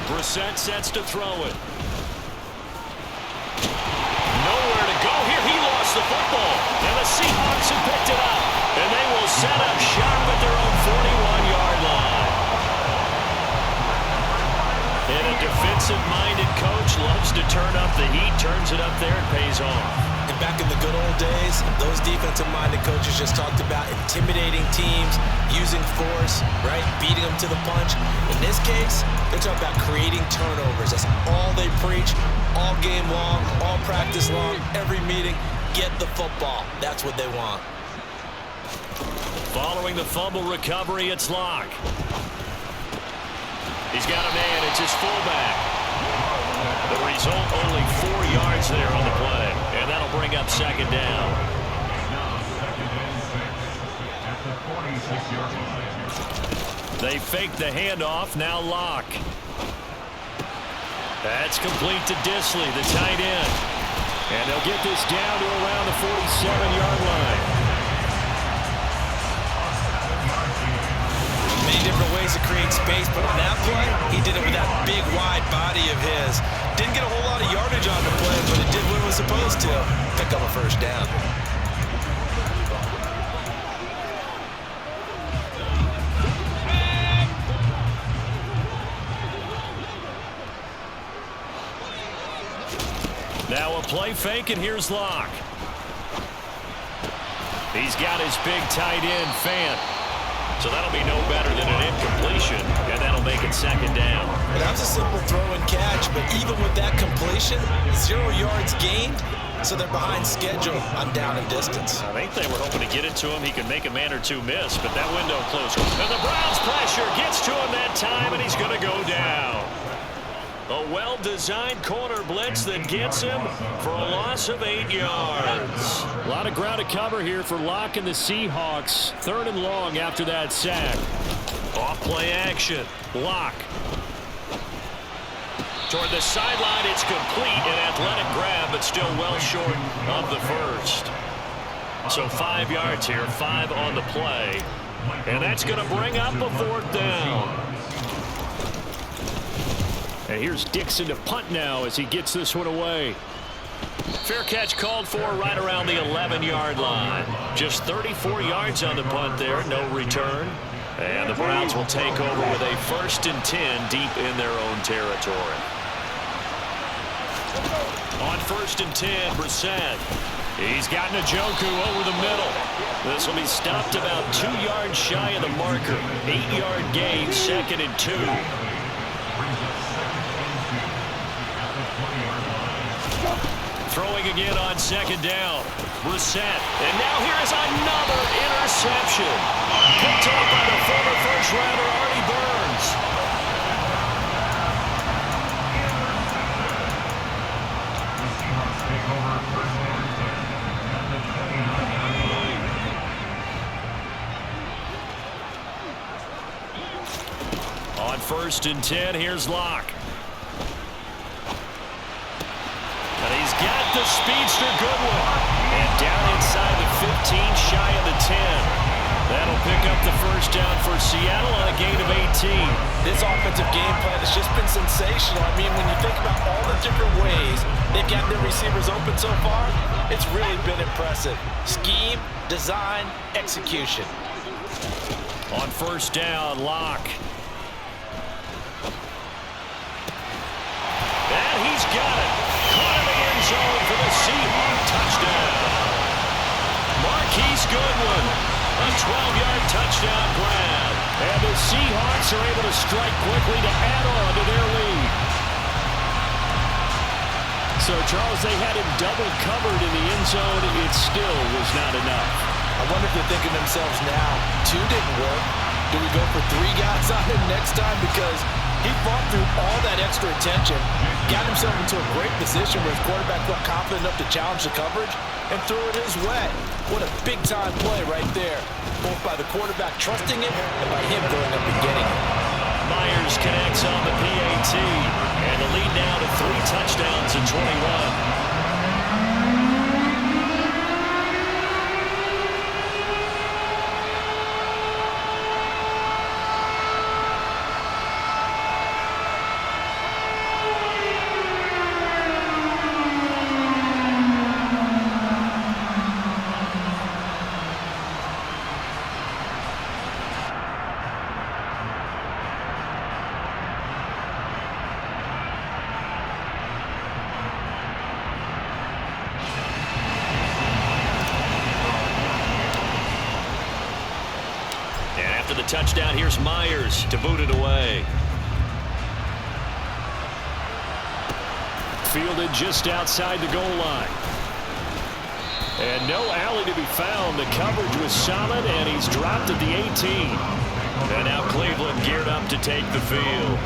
Speaker 2: Brissett sets to throw it. Nowhere to go here. He lost the football. And the Seahawks have picked it up. And they will set up shop at their own 41-yard line. And a defensive-minded coach loves to turn up the heat, turns it up there, and pays off.
Speaker 3: And back in the good old days, those defensive-minded coaches just talked about intimidating teams, using force, right, beating them to the punch. In this case, they're talking about creating turnovers. That's all they preach, all game long, all practice long, every meeting. Get the football. That's what they want.
Speaker 2: Following the fumble recovery, it's Locke. He's got a man. It's his fullback. The result, only 4 yards there on the play. And that'll bring up second down. They fake the handoff. Now Locke. That's complete to Disley, the tight end. And they'll get this down to around the 47-yard line.
Speaker 3: Many different ways to create space, but on that play, he did it with that big, wide body of his. Didn't get a whole lot of yardage on the play, but it did what it was supposed to. Pick up a first down.
Speaker 2: Now a play fake, and here's Locke. He's got his big tight end, Fant. So that'll be no better than an incompletion, and that'll make it second down.
Speaker 3: That was a simple throw and catch, but even with that completion, 0 yards gained, so they're behind schedule on down and distance.
Speaker 2: I think they were hoping to get it to him. He could make a man or two miss, but that window closed. And the Browns pressure gets to him that time, and he's going to go down. A well-designed corner blitz that gets him for a loss of 8 yards. A lot of ground to cover here for Locke and the Seahawks. 3rd and long after that sack. Off-play action. Locke. Toward the sideline, it's complete. An athletic grab, but still well short of the first. So 5 yards here, 5 on the play. And that's going to bring up a 4th down. And here's Dixon to punt now as he gets this one away. Fair catch called for right around the 11-yard line. Just 34 yards on the punt there, no return. And the Browns will take over with a 1st and 10 deep in their own territory. On 1st and 10, Brissett. He's got Jacoby over the middle. This will be stopped about 2 yards shy of the marker. 8-yard gain, 2nd and 2. Throwing again on 2nd down. Brissett. And now here is another interception. Picked up by the former first-rounder, Artie Burns. On 1st and 10, here's Locke. And he's got the speedster Goodwin. And down inside the 15, shy of the 10. That'll pick up the first down for Seattle on a gain of 18.
Speaker 3: This offensive game plan has just been sensational. I mean, when you think about all the different ways they've got their receivers open so far, it's really been impressive. Scheme, design, execution.
Speaker 2: On first down, Locke. And he's got it. Caught in the end zone for the Seahawks touchdown. Marquise Goodwin, a 12-yard touchdown grab. And the Seahawks are able to strike quickly to add on to their lead. So, Charles, they had him double covered in the end zone. It still was not enough.
Speaker 3: I wonder if they're thinking to themselves now, 2 didn't work. Do we go for 3 guys on him next time? Because he fought through all that extra attention, got himself into a great position where his quarterback felt confident enough to challenge the coverage and threw it his way. What a big-time play right there, both by the quarterback trusting it and by him going up and getting it.
Speaker 2: Myers connects on the PAT, and the lead now to 3 touchdowns in 21. The touchdown, here's Myers to boot it away. Fielded just outside the goal line. And no alley to be found. The coverage was solid, and he's dropped at the 18. And now Cleveland geared up to take the field.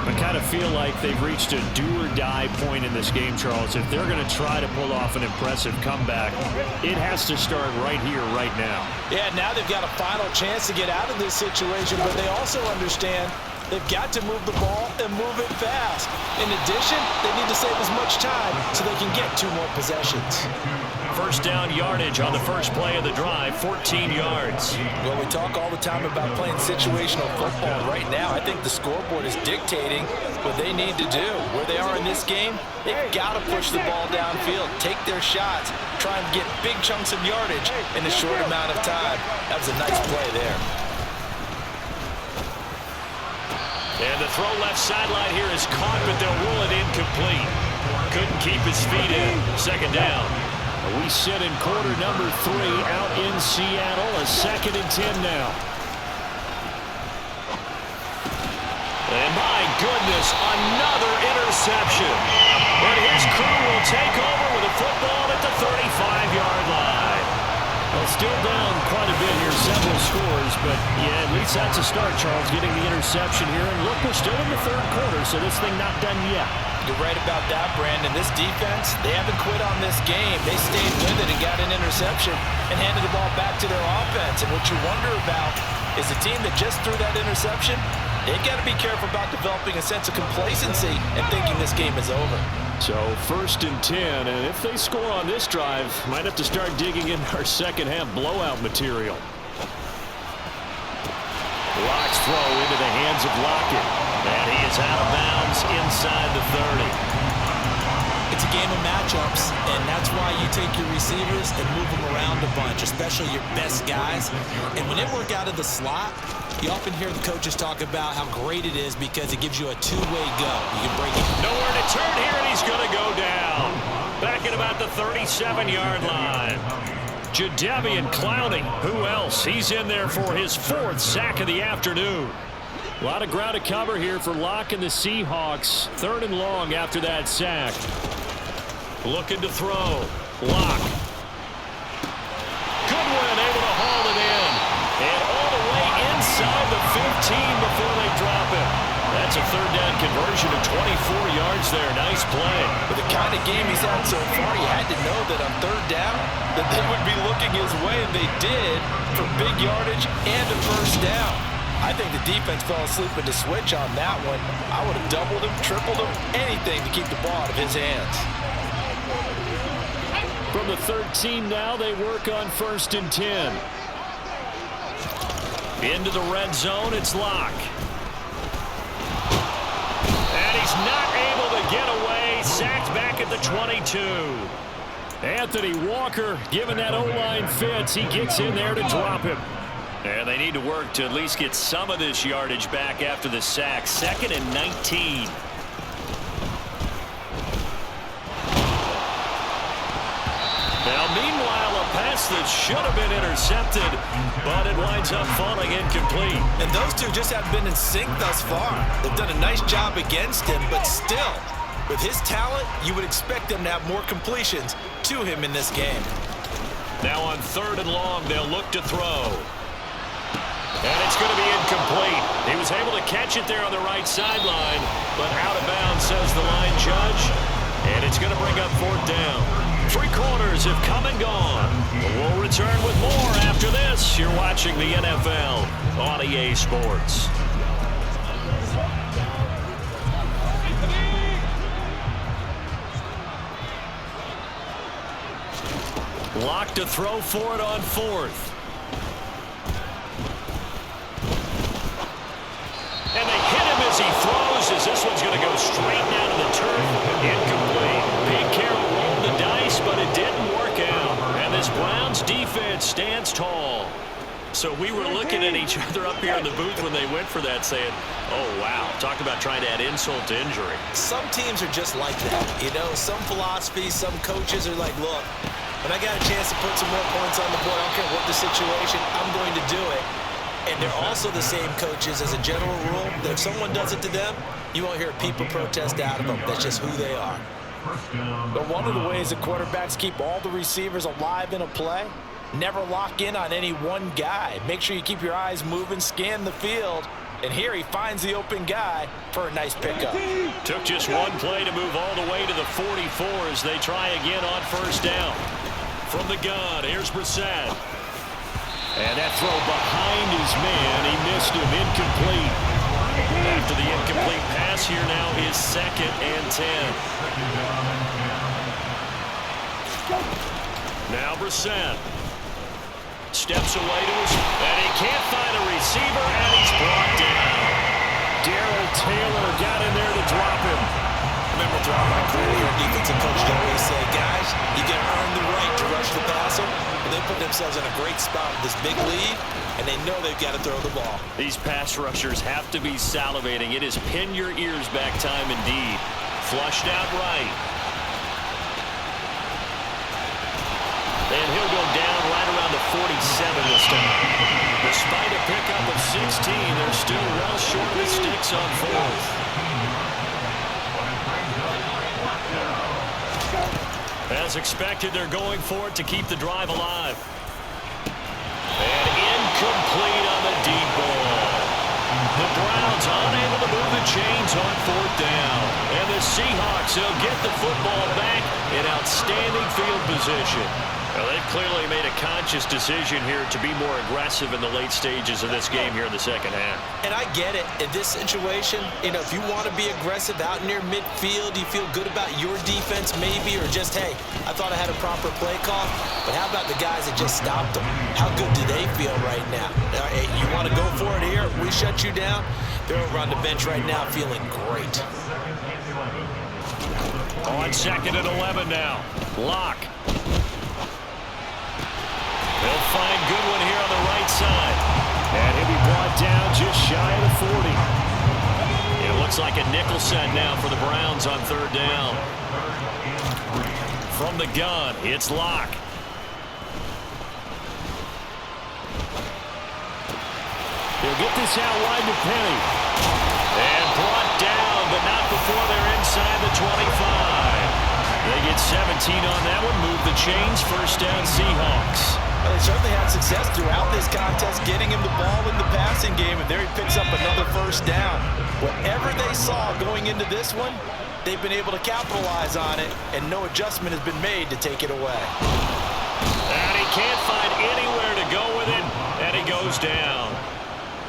Speaker 2: I kind of feel like they've reached a do-or-die point in this game, Charles. If they're going to try to pull off an impressive comeback, it has to start right here, right now.
Speaker 3: Yeah, now they've got a final chance to get out of this situation, but they also understand they've got to move the ball and move it fast. In addition, they need to save as much time so they can get 2 more possessions.
Speaker 2: First down yardage on the first play of the drive, 14 yards.
Speaker 3: Well, we talk all the time about playing situational football. Right now, I think the scoreboard is dictating what they need to do. Where they are in this game, they've got to push the ball downfield, take their shots, try and get big chunks of yardage in a short amount of time. That was a nice play there.
Speaker 2: And the throw left sideline here is caught, but they'll rule it incomplete. Couldn't keep his feet in. Second down. We sit in quarter number 3 out in Seattle. A 2nd and 10 now. And my goodness, another interception. And his crew will take over with a football at the 35-yard line. Well, still down quite a bit here, several scores, but yeah, at least that's a start, Charles, getting the interception here. And look, we're still in the 3rd quarter, so this thing not done yet.
Speaker 3: You're right about that, Brandon. This defense, they haven't quit on this game. They stayed with it and got an interception and handed the ball back to their offense. And what you wonder about is the team that just threw that interception, they got to be careful about developing a sense of complacency and thinking this game is over.
Speaker 2: So 1st and 10, and if they score on this drive, might have to start digging in our second half blowout material. Locke's throw into the hands of Lockett, and he is out of bounds inside the 30.
Speaker 7: It's a game of matchups, and that's why you take your receivers and move them around a bunch, especially your best guys. And when they work out of the slot, you often hear the coaches talk about how great it is because it gives you a 2-way go. You can break it.
Speaker 2: Nowhere to turn here, and he's going to go down. Back at about the 37-yard line. Jadeveon Clowney, who else? He's in there for his 4th sack of the afternoon. A lot of ground to cover here for Locke and the Seahawks. 3rd and long after that sack. Looking to throw. Locke. Goodwin able to haul it in. And all the way inside the 15 before they drop it. That's a 3rd down conversion of 24 yards there. Nice play.
Speaker 3: With the kind of game he's had so far, you had to know that on 3rd down that they would be looking his way, and they did, for big yardage and a 1st down. I think the defense fell asleep at the switch on that one. I would have doubled him, tripled him, anything to keep the ball out of his hands. 3rd and 10 now. 2 minutes to go. Clock
Speaker 2: the 13 now. They work on 1st and 10. Into the red zone, it's Locke. And he's not able to get away. Sacked back at the 22. Anthony Walker, given that O-line fits, he gets in there to drop him. And they need to work to at least get some of this yardage back after the sack. 2nd and 19. Now, meanwhile, a pass that should have been intercepted, but it winds up falling incomplete.
Speaker 3: And those two just have been in sync thus far. They've done a nice job against him, but still, with his talent, you would expect them to have more completions to him in this game.
Speaker 2: Now on 3rd and long, they'll look to throw. And it's going to be incomplete. He was able to catch it there on the right sideline, but out of bounds, says the line judge. And it's going to bring up 4th down. 3 quarters have come and gone. We'll return with more after this. You're watching the NFL on EA Sports. Locke to throw for it on 4th. And they hit him as he throws, as this one's going to go straight down to the turf. Incomplete. Pete Carroll rolled the dice, but it didn't work out. And this Browns defense stands tall. So we were looking at each other up here in the booth when they went for that, saying, oh, wow. Talk about trying to add insult to injury.
Speaker 3: Some teams are just like that. You know, some philosophies, some coaches are like, look, when I got a chance to put some more points on the board, I don't care what the situation, I'm going to do it. And they're also the same coaches as a general rule that if someone does it to them, you won't hear people protest out of them. That's just who they are.
Speaker 5: But
Speaker 3: one of the ways that quarterbacks keep all the receivers alive in a play, never lock in on any one guy. Make sure you keep your eyes moving, scan the field. And here he finds the open guy for a nice pickup.
Speaker 2: Took just one play to move all the way to the 44 as they try again on 1st down. From the gun, here's Brissett. And that throw behind his man, he missed him, incomplete. After the incomplete pass, here now is 2nd and 10. Now Brissett steps away to his, and he can't find a receiver, and he's brought down. Darrell Taylor got in there to drop him.
Speaker 3: Remember throughout my career, defensive coaches always say, guys, you got to earn the right to rush the passer. They put themselves in a great spot with this big lead, and they know they've got to throw the ball.
Speaker 2: These pass rushers have to be salivating. It is pin your ears back time indeed. Flushed out right. And he'll go down right around the 47 this time. Despite a pickup of 16, they're still well short of sticks on 4th. As expected, they're going for it to keep the drive alive. And incomplete on the deep ball. The Browns unable to move the chains on 4th down. And the Seahawks will get the football back in outstanding field position. Well, they've clearly made a conscious decision here to be more aggressive in the late stages of this game here in the second half.
Speaker 3: And I get it. In this situation, you know, if you want to be aggressive out near midfield, you feel good about your defense maybe, or just, hey, I thought I had a proper play call. But how about the guys that just stopped them? How good do they feel right now? Hey, you want to go for it here? We shut you down. They're over on the bench right now feeling great.
Speaker 2: On 2nd and 11 now. Locke. They'll find Goodwin here on the right side. And he'll be brought down just shy of the 40. It looks like a nickel set now for the Browns on 3rd down. From the gun, it's Locke. He'll get this out wide to Penny. And brought down, but not before they're inside the 25. They get 17 on that one, move the chains, 1st down Seahawks.
Speaker 3: Well, they certainly had success throughout this contest, getting him the ball in the passing game, and there he picks up another 1st down. Whatever they saw going into this one, they've been able to capitalize on it, and no adjustment has been made to take it away.
Speaker 2: And he can't find anywhere to go with it, and he goes down.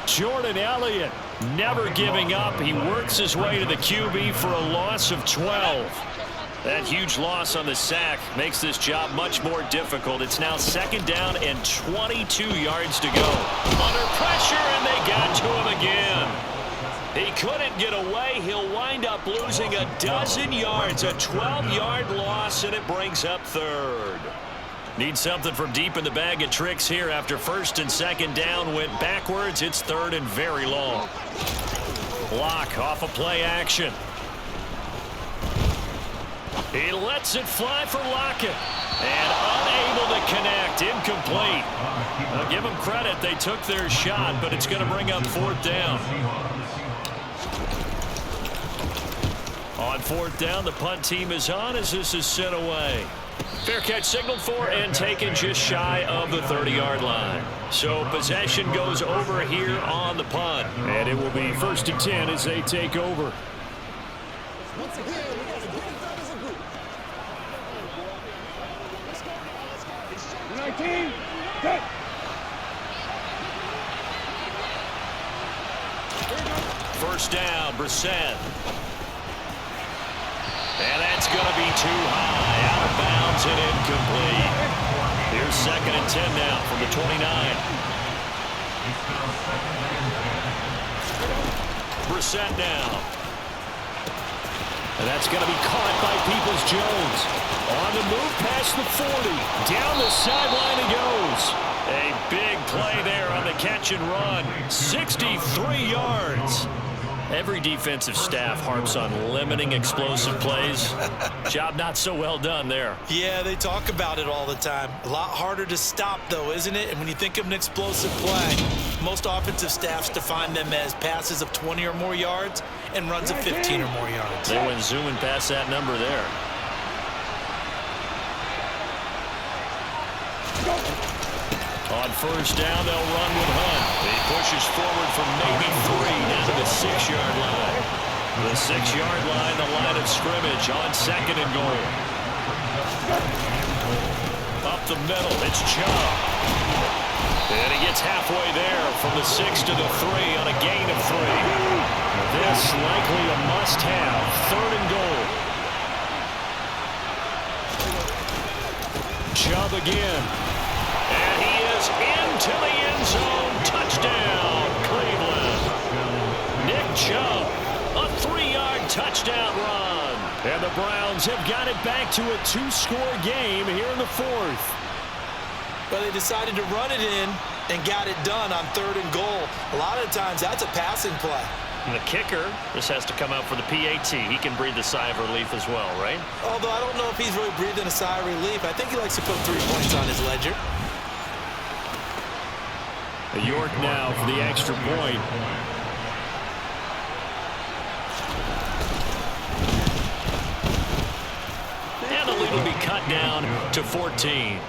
Speaker 2: Jordan Elliott never giving up. He works his way to the QB for a loss of 12. That huge loss on the sack makes this job much more difficult. It's now 2nd down and 22 yards to go. Under pressure, and they got to him again. He couldn't get away. He'll wind up losing a dozen yards, a 12-yard loss, and it brings up 3rd. Need something from deep in the bag of tricks here after 1st and 2nd down went backwards. It's 3rd and very long. Block off a play action. He lets it fly for Lockett. And unable to connect. Incomplete. I'll give them credit. They took their shot, but it's going to bring up 4th down. On 4th down, the punt team is on as this is sent away. Fair catch signaled for and taken just shy of the 30-yard line. So possession goes over here on the punt.
Speaker 8: And it will be 1st and 10 as they take over.
Speaker 9: Once again, we got to get it done as a group. 19, good.
Speaker 2: First down, Brissett. And that's going to be too high. Out of bounds and incomplete. Here's 2nd and 10 now from the 29. Brissett now. And that's going to be caught by Peoples-Jones. On the move past the 40. Down the sideline he goes. A big play there on the catch and run. 63 yards. Every defensive staff harps on limiting explosive plays. Job not so well done there.
Speaker 7: Yeah, they talk about it all the time. A lot harder to stop, though, isn't it? And when you think of an explosive play, most offensive staffs define them as passes of 20 or more yards and runs of 15 or more yards.
Speaker 2: They went zooming past that number there. On 1st down, they'll run with Hunt. He pushes forward from maybe 3 down to the 6-yard line. The 6-yard line, the line of scrimmage on 2nd and goal. Up the middle, it's Chubb. And he gets halfway there from the 6 to the 3 on a gain of 3. This likely a must-have. 3rd and goal. Chubb again. And he is into the end zone. Touchdown, Cleveland. Nick Chubb, a 3-yard touchdown run. And the Browns have got it back to a 2-score game here in the 4th.
Speaker 7: Well, they decided to run it in and got it done on 3rd and goal. A lot of times, that's a passing play.
Speaker 2: And the kicker, this has to come out for the PAT. He can breathe a sigh of relief as well, right?
Speaker 7: Although I don't know if he's really breathing a sigh of relief. I think he likes to put 3 points on his ledger.
Speaker 8: York now for the extra point.
Speaker 2: And the lead will be cut down to 14.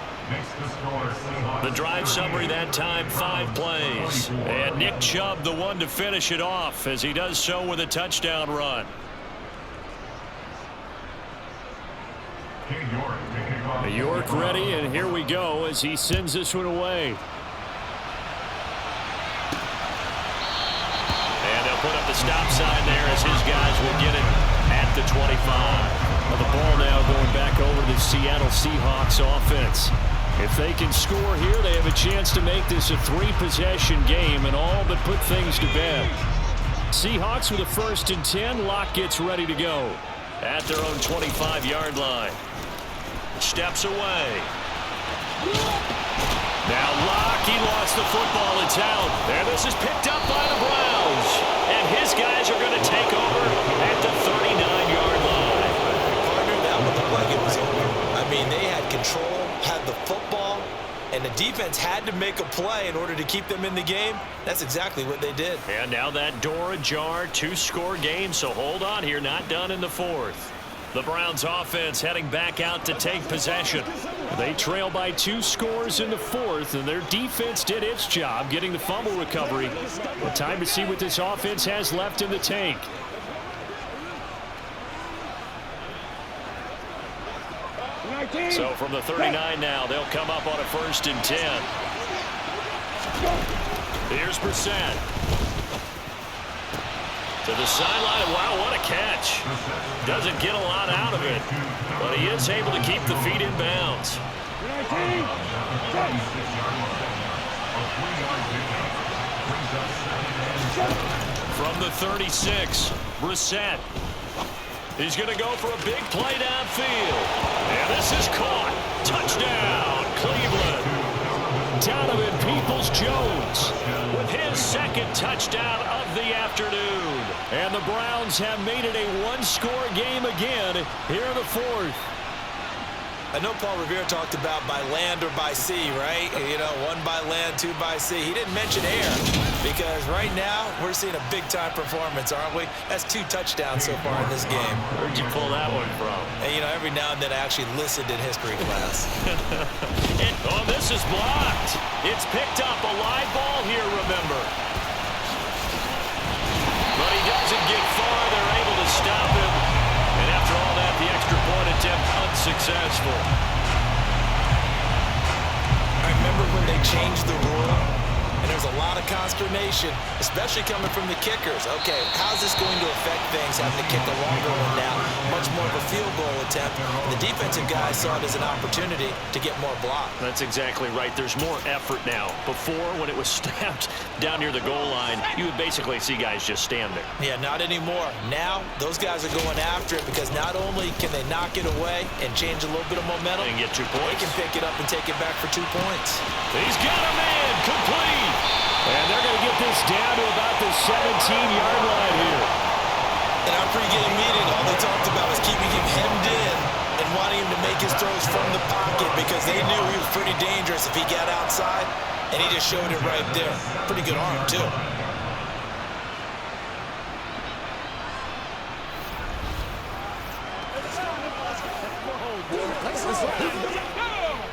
Speaker 2: The drive summary that time, 5 plays. And Nick Chubb, the one to finish it off, as he does so with a touchdown run.
Speaker 8: York ready, and here we go as he sends this one away.
Speaker 2: And they'll put up the stop sign there as his guys will get it at the 25.
Speaker 8: Well, the ball now going back over to the Seattle Seahawks offense. If they can score here, they have a chance to make this a 3-possession game and all but put things to bed. Seahawks with a 1st and 10. Locke gets ready to go.
Speaker 2: At their own 25-yard line. Steps away. Now Locke, he lost the football. It's out. And this is picked up by the Browns. And his guys are going to take over at the 39-yard line.
Speaker 7: Partner, that looked like it was over. I mean, they had control, had the football, and the defense had to make a play in order to keep them in the game. That's exactly what they did.
Speaker 2: And now that door ajar, 2-score game, so hold on here, not done in the 4th. The Browns offense heading back out to take possession.
Speaker 8: They trail by 2 scores in the 4th, and their defense did its job getting the fumble recovery. Well, time to see what this offense has left in the tank.
Speaker 2: So from the 39 now, they'll come up on a 1st and 10. Here's Brissett.
Speaker 8: To the sideline. Wow, what a catch. Doesn't get a lot out of it, but he is able to keep the feet in bounds. From the 36, Brissett. He's going to go for a big play downfield. And this is caught. Touchdown, Cleveland. Donovan Peoples-Jones with his second touchdown of the afternoon. And the Browns have made it a one-score game again here in the fourth.
Speaker 3: I know Paul Revere talked about by land or by sea, right? You know, one by land, two by sea. He didn't mention air because right now we're seeing a big-time performance, aren't we? That's 2 touchdowns so far in this game.
Speaker 8: Where'd you pull that one from?
Speaker 3: And, you know, every now and then I actually listened in history class.
Speaker 8: Oh, this is blocked. It's picked up. A live ball here, remember. But he doesn't get far. They're able to stop him. And after all that, the extra point attempt unsuccessful.
Speaker 3: I remember when they changed the rule, and there was a lot of consternation, especially coming from the kickers. Okay, how's this going to affect things, having to kick a longer one now, much more of a field goal attempt? And the defensive guys saw it as an opportunity to get more block.
Speaker 8: That's exactly right. There's more effort now. Before, when it was snapped down near the goal line, you would basically see guys just stand there.
Speaker 3: Yeah, not anymore. Now, those guys are going after it because not only can they knock it away and change a little bit of momentum,
Speaker 8: and get 2 points.
Speaker 3: They can pick it up and take it back for 2 points.
Speaker 8: He's got a man complete. And they're going to get this down to about the 17-yard line here.
Speaker 3: In our pregame meeting, all they talked about was keeping him hemmed in and wanting him to make his throws from the pocket because they knew he was pretty dangerous if he got outside, and he just showed it right there. Pretty good arm, too.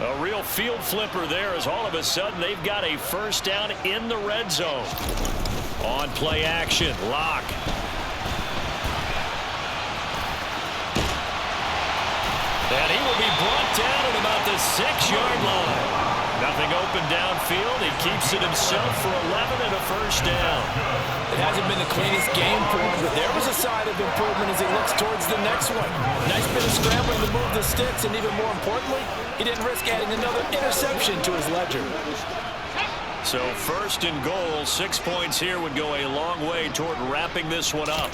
Speaker 8: A real field flipper there as all of a sudden they've got a first down in the red zone. On play action, Lock. And he will be brought down at about the 6-yard line. Nothing open downfield. He keeps it himself for 11 and a first down.
Speaker 3: It hasn't been the cleanest game for him, but there was a sign of improvement as he looks towards the next one. Nice bit of scrambling to move the sticks, and even more importantly, he didn't risk adding another interception to his ledger.
Speaker 8: So first and goal, 6 points here would go a long way toward wrapping this one up.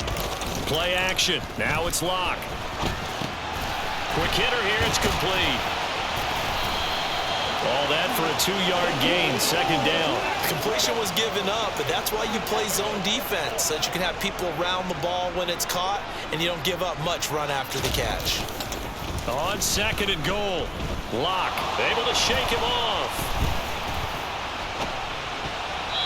Speaker 8: Play action. Now it's Lock. Quick hitter here. It's complete. All that for a 2-yard gain, second down.
Speaker 3: Completion was given up, but that's why you play zone defense, so that you can have people around the ball when it's caught, and you don't give up much run after the catch.
Speaker 8: On second and goal, Lock able to shake him off.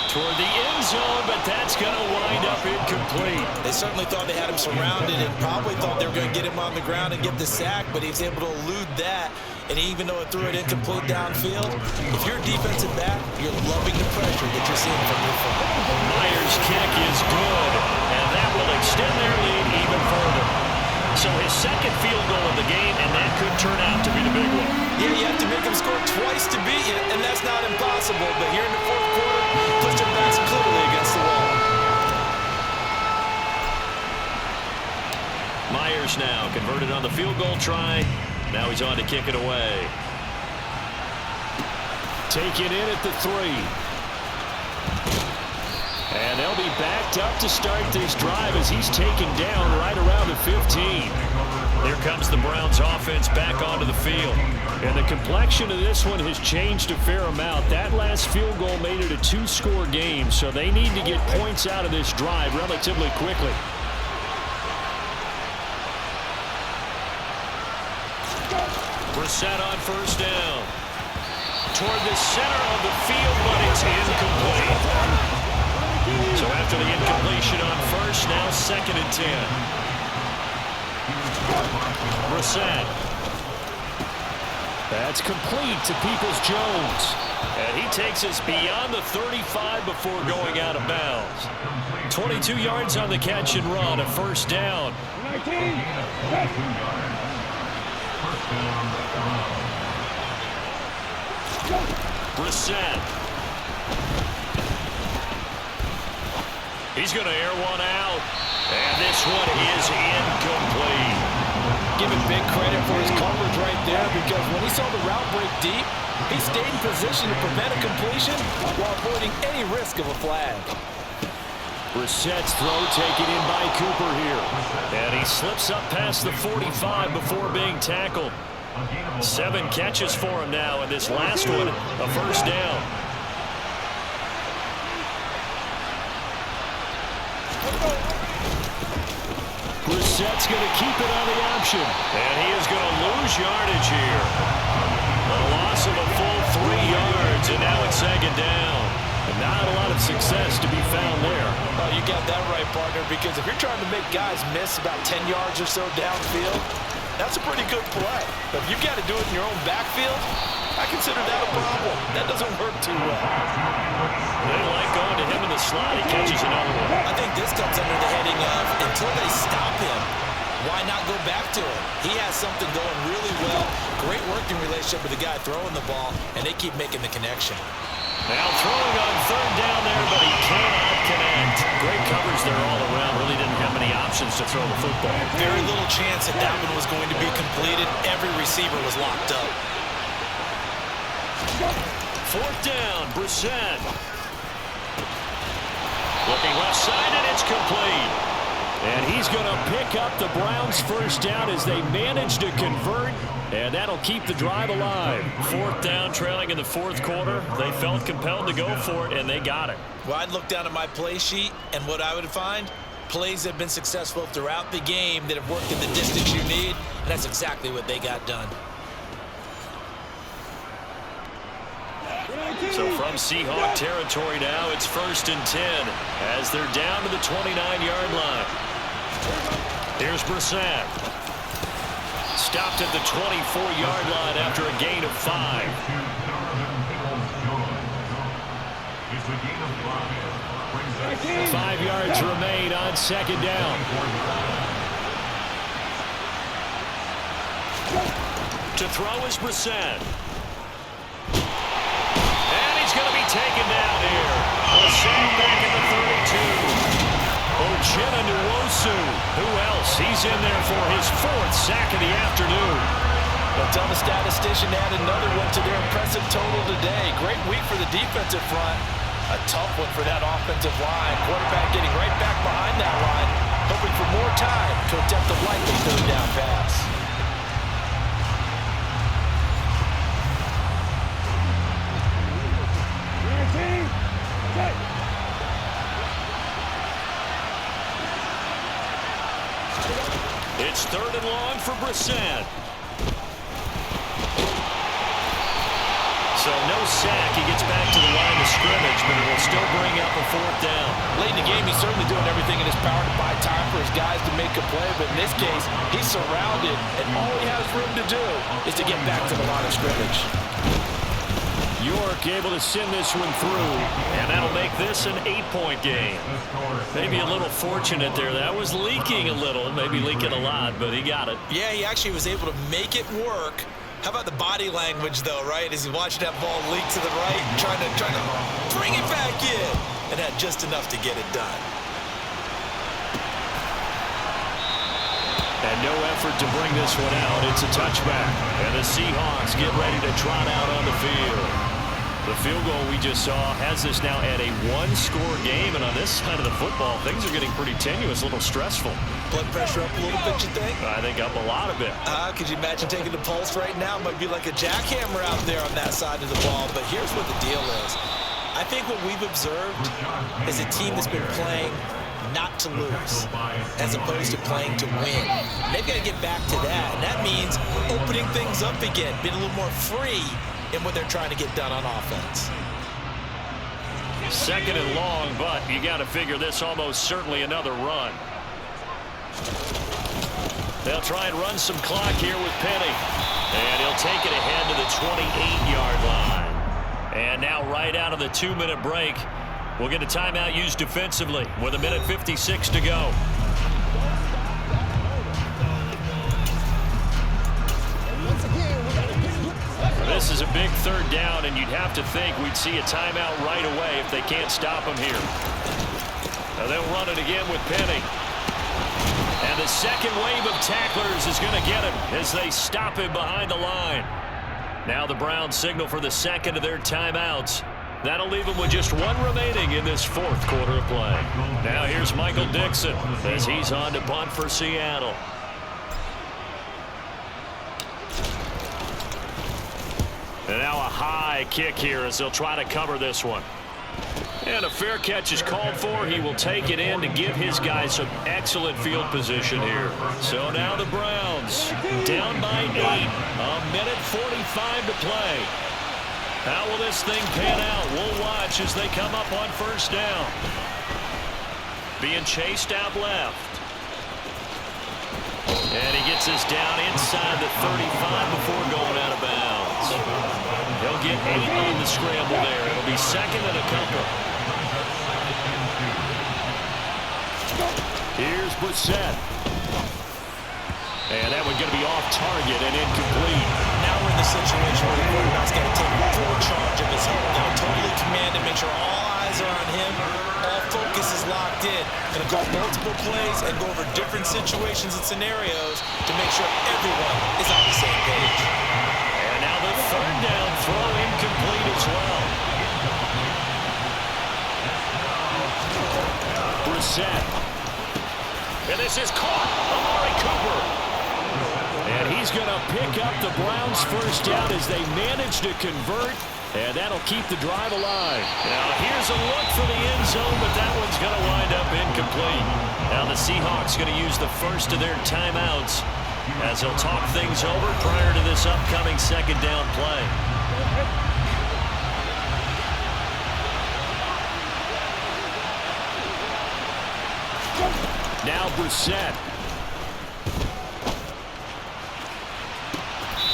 Speaker 8: Toward the end zone, but that's going to wind up incomplete.
Speaker 3: They certainly thought they had him surrounded and probably thought they were going to get him on the ground and get the sack, but he was able to elude that. And even though it threw it incomplete downfield, if you're a defensive back, you're loving the pressure that you're seeing from your front.
Speaker 8: Myers' kick is good, and that will extend their lead even further. So his second field goal of the game, and that could turn out to be the big one.
Speaker 3: Yeah, you have to make him score twice to beat you, and that's not impossible. But here in the fourth quarter, puts their backs clearly against the wall.
Speaker 8: Myers now converted on the field goal try. Now he's on to kick it away. Taken in at the 3. And they'll be backed up to start this drive as he's taken down right around the 15. Here comes the Browns offense back onto the field. And the complexion of this one has changed a fair amount. That last field goal made it a 2-score game, so they need to get points out of this drive relatively quickly. Brissett on first down. Toward the center of the field, but it's incomplete. So after the incompletion on first, now second and 10. Brissett. That's complete to Peoples-Jones. And he takes us beyond the 35 before going out of bounds. 22 yards on the catch and run, a first down. Brissett. He's going to air one out. this one is incomplete.
Speaker 3: Give him big credit for his coverage right there, because when he saw the route break deep, he stayed in position to prevent a completion while avoiding any risk of a flag.
Speaker 8: Brissett's throw taken in by Cooper here. And he slips up past the 45 before being tackled. 7 catches for him now, and this last one, a first down. Brissett's going to keep it on the option. And he is going to lose yardage here. A loss of a full 3 yards, and now it's second down. Not a lot of success to be found there.
Speaker 3: Oh, you got that right, partner, because if you're trying to make guys miss about 10 yards or so downfield, that's a pretty good play. But if you've got to do it in your own backfield, I consider that a problem. That doesn't work too well.
Speaker 8: They like going to him in the slot. He catches another one.
Speaker 7: I think this comes under the heading of, until they stop him, why not go back to him? He has something going really well. Great working relationship with the guy throwing the ball, and they keep making the connection.
Speaker 8: Now throwing on third down there, but he cannot connect. Great coverage there all around. Really didn't have many options to throw the football.
Speaker 7: Very little chance that that one was going to be completed. Every receiver was locked up.
Speaker 8: Fourth down, Brissett. Looking left side, and it's complete. And he's going to pick up the Browns' first down as they manage to convert, and that'll keep the drive alive. Fourth down, trailing in the fourth quarter. They felt compelled to go for it, and they got it.
Speaker 7: Well, I'd look down at my play sheet, and what I would find, plays have been successful throughout the game that have worked in the distance you need, and that's exactly what they got done.
Speaker 8: So from Seahawk territory now, it's 1st and 10 as they're down to the 29-yard line. Here's Brissett. Stopped at the 24-yard line after a gain of 5.
Speaker 5: It's
Speaker 8: 5 yards remain on second down. To throw is Brissett. And he's going to be taken down here. A sack back at the 32. Uchenna-Nwosu. Who else? He's in there for his 4th sack of the afternoon.
Speaker 3: Well, tell the statistician to add another one to their impressive total today. Great week for the defensive front. A tough one for that offensive line. Quarterback getting right back behind that line, hoping for more time to attempt a likely third down pass.
Speaker 8: It's 3rd and long for Brissett. So no sack. He gets back to the line of scrimmage, but it will still bring up a 4th down.
Speaker 3: Late in the game, he's certainly doing everything in his power to buy time for his guys to make a play, but in this case, he's surrounded, and all he has room to do is to get back to the line of scrimmage.
Speaker 8: York able to send this one through, and that'll make this an 8-point game. Maybe a little fortunate there. That was leaking a little, maybe leaking a lot, but he got it.
Speaker 7: Yeah, he actually was able to make it work. How about the body language, though, right? As he watched that ball leak to the right, trying to bring it back in, and had just enough to get it done.
Speaker 8: And no effort to bring this one out. It's a touchback. And the Seahawks get ready to trot out on the field. The field goal we just saw has this now at a 1-score game. And on this side of the football, things are getting pretty tenuous, a little stressful.
Speaker 7: Blood pressure up a little bit, you think?
Speaker 8: I think up a lot of it.
Speaker 7: Could you imagine taking the pulse right now? It might be like a jackhammer out there on that side of the ball. But here's what the deal is. I think what we've observed is a team that's been playing not to lose, as opposed to playing to win. They've got to get back to that, and that means opening things up again, being a little more free in what they're trying to get done on offense.
Speaker 8: 2nd and long, but you got to figure this almost certainly another run. They'll try and run some clock here with Penny, and he'll take it ahead to the 28-yard line. And now right out of the 2-minute break, we'll get a timeout used defensively with 1:56 to go. This is a big 3rd down, and you'd have to think we'd see a timeout right away if they can't stop him here. Now they'll run it again with Penny. second wave of tacklers is going to get him as they stop him behind the line. Now the Browns signal for the second of their timeouts. That'll leave him with just one remaining in this fourth quarter of play. Now here's Michael Dixon as he's on to punt for Seattle. And now a high kick here as they'll try to cover this one. And a fair catch is called for. He will take it in to give his guys some excellent field position here. So now the Browns down by 8. A minute 45 to play. How will this thing pan out? We'll watch as they come up on first down. Being chased out left. And he gets us down inside the 35 before going out of bounds. He'll get 8 on the scramble there. It'll be second and a couple. Here's Brissett. And that one's going to be off target and incomplete.
Speaker 7: Now we're in the situation where the quarterback's got to take full charge of his own. Got to totally command and make sure all eyes are on him. All focus is locked in. Going to call multiple plays and go over different situations and scenarios to make sure everyone is on the same page.
Speaker 8: And now the third down throw incomplete as well. Brissett. And this is caught. Amari Cooper. And he's going to pick up the Browns' first down as they manage to convert. And that'll keep the drive alive. Now here's a look for the end zone, but that one's going to wind up incomplete. Now the Seahawks going to use the first of their timeouts as they'll talk things over prior to this upcoming second down play. Now Brissett.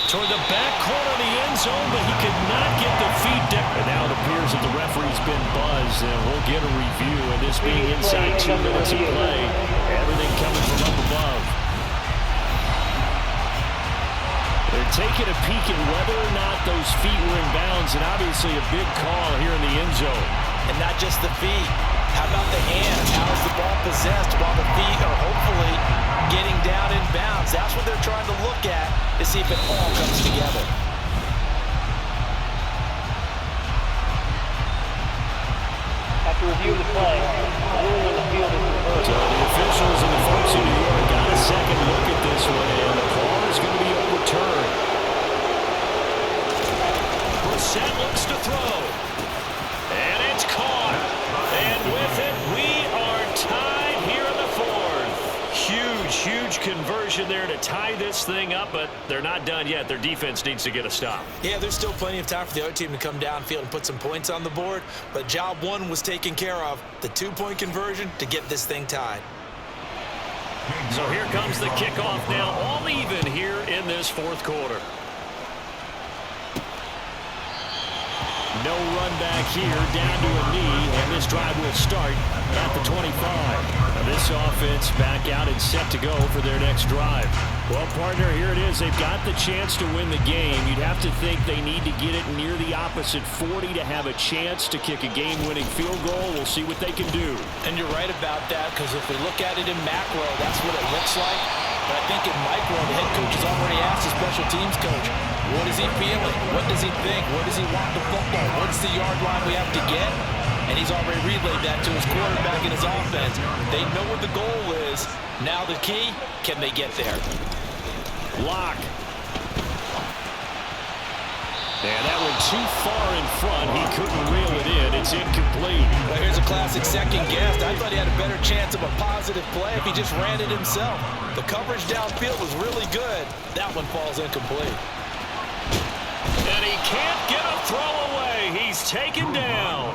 Speaker 8: Toward the back corner of the end zone, but he could not get the feet down. And now it appears that the referee's been buzzed, and we'll get a review. And this being inside 2 minutes of play, everything coming from up above. They're taking a peek at whether or not those feet were in bounds, and obviously a big call here in the end zone.
Speaker 7: And not just the feet. How about the hands? How is the ball possessed while the feet are hopefully getting down in bounds? That's what they're trying to look at to see if it all comes together.
Speaker 4: After review of the play, the ruling on the field is reversed.
Speaker 8: So the officials and the folks in New York got a second look at this one, and the call is going to be overturned. Brissett looks to throw. And it's caught. And with it, we are tied here in the fourth. Huge conversion there to tie this thing up, but they're not done yet. Their defense needs to get a stop.
Speaker 7: Yeah, there's still plenty of time for the other team to come downfield and put some points on the board, but job one was taken care of. The 2-point conversion to get this thing tied.
Speaker 8: So here comes the kickoff now, all even here in this fourth quarter. No run back here, down to a knee, and this drive will start at the 25. Now this offense back out and set to go for their next drive. Well, partner, here it is. They've got the chance to win the game. You'd have to think they need to get it near the opposite 40 to have a chance to kick a game-winning field goal. We'll see what they can do.
Speaker 7: And you're right about that, because if we look at it in macro, that's what it looks like. But I think in micro, the head coach has already asked the special teams coach, what is he feeling? What does he think? Where does he want the football? What's the yard line we have to get? And he's already relayed that to his quarterback and his offense. They know what the goal is. Now the key, can they get there?
Speaker 8: Lock. And that went too far in front. He couldn't reel it in. It's incomplete.
Speaker 7: Well, here's a classic second guess. I thought he had a better chance of a positive play if he just ran it himself. The coverage downfield was really good. That one falls incomplete.
Speaker 8: And he can't get a throw away. He's taken down.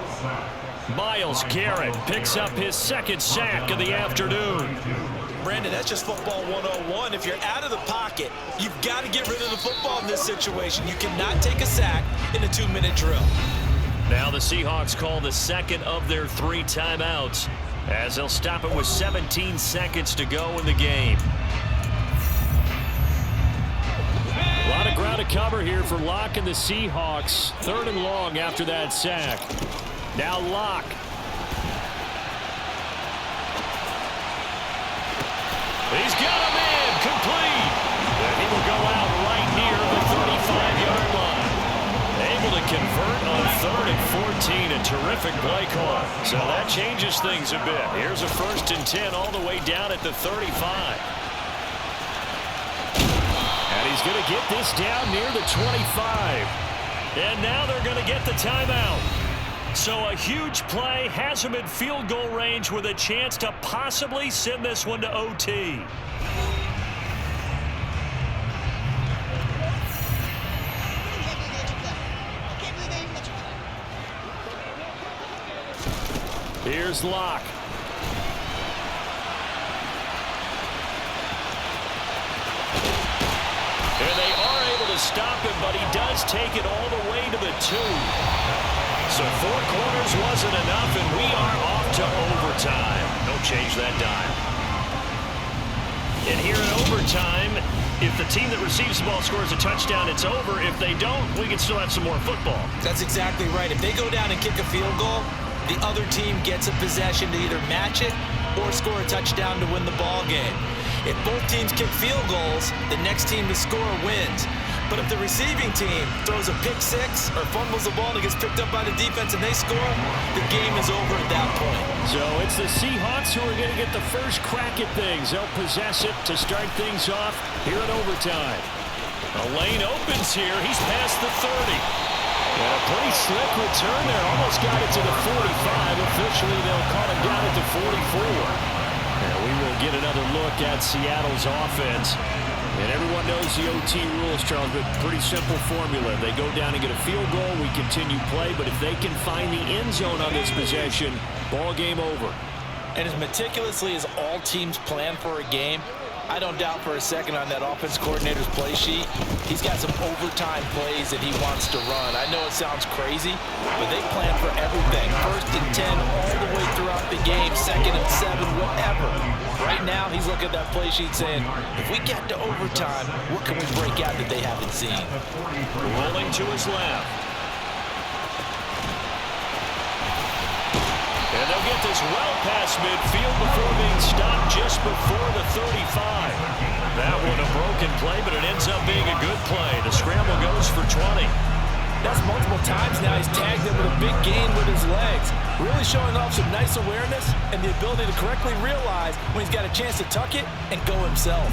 Speaker 8: Myles Garrett picks up his second sack of the afternoon.
Speaker 7: Brandon, that's just football 101. If you're out of the pocket, you've got to get rid of the football in this situation. You cannot take a sack in a 2-minute drill.
Speaker 8: Now the Seahawks call the second of their 3 timeouts as they'll stop it with 17 seconds to go in the game. A lot of ground to cover here for Locke and the Seahawks. 3rd and long after that sack. Now Locke. He's got him 3rd and 14, a terrific play call. So that changes things a bit. Here's a 1st and 10 all the way down at the 35. And he's going to get this down near the 25. And now they're going to get the timeout. So a huge play has him in field goal range with a chance to possibly send this one to OT. Here's Locke. And they are able to stop him, but he does take it all the way to the 2. So 4 quarters wasn't enough, and we are off to overtime. Don't change that dime. And here in overtime, if the team that receives the ball scores a touchdown, it's over. If they don't, we can still have some more football.
Speaker 7: That's exactly right. If they go down and kick a field goal, the other team gets a possession to either match it or score a touchdown to win the ball game. If both teams kick field goals, the next team to score wins. But if the receiving team throws a pick 6 or fumbles the ball and it gets picked up by the defense and they score, the game is over at that point.
Speaker 8: So it's the Seahawks who are going to get the first crack at things. They'll possess it to start things off here in overtime. A lane opens here. He's past the 30. And a pretty slick return there. Almost got it to the 45. Officially, they'll call it down at the 44. And we will get another look at Seattle's offense. And everyone knows the OT rules, Charles, but pretty simple formula. They go down and get a field goal, we continue play, but if they can find the end zone on this possession, ball game over.
Speaker 3: And as meticulously as all teams plan for a game, I don't doubt for a second on that offense coordinator's play sheet, he's got some overtime plays that he wants to run. I know it sounds crazy, but they plan for everything. 1st and 10 all the way throughout the game, 2nd and 7, whatever. Right now, he's looking at that play sheet saying, if we get to overtime, what can we break out that they haven't seen?
Speaker 8: Rolling to his left. And they'll get this well past midfield before being stopped just before the 35. That one a broken play, but it ends up being a good play. The scramble goes for 20.
Speaker 3: That's multiple times now he's tagged him with a big gain with his legs. Really showing off some nice awareness and the ability to correctly realize when he's got a chance to tuck it and go himself.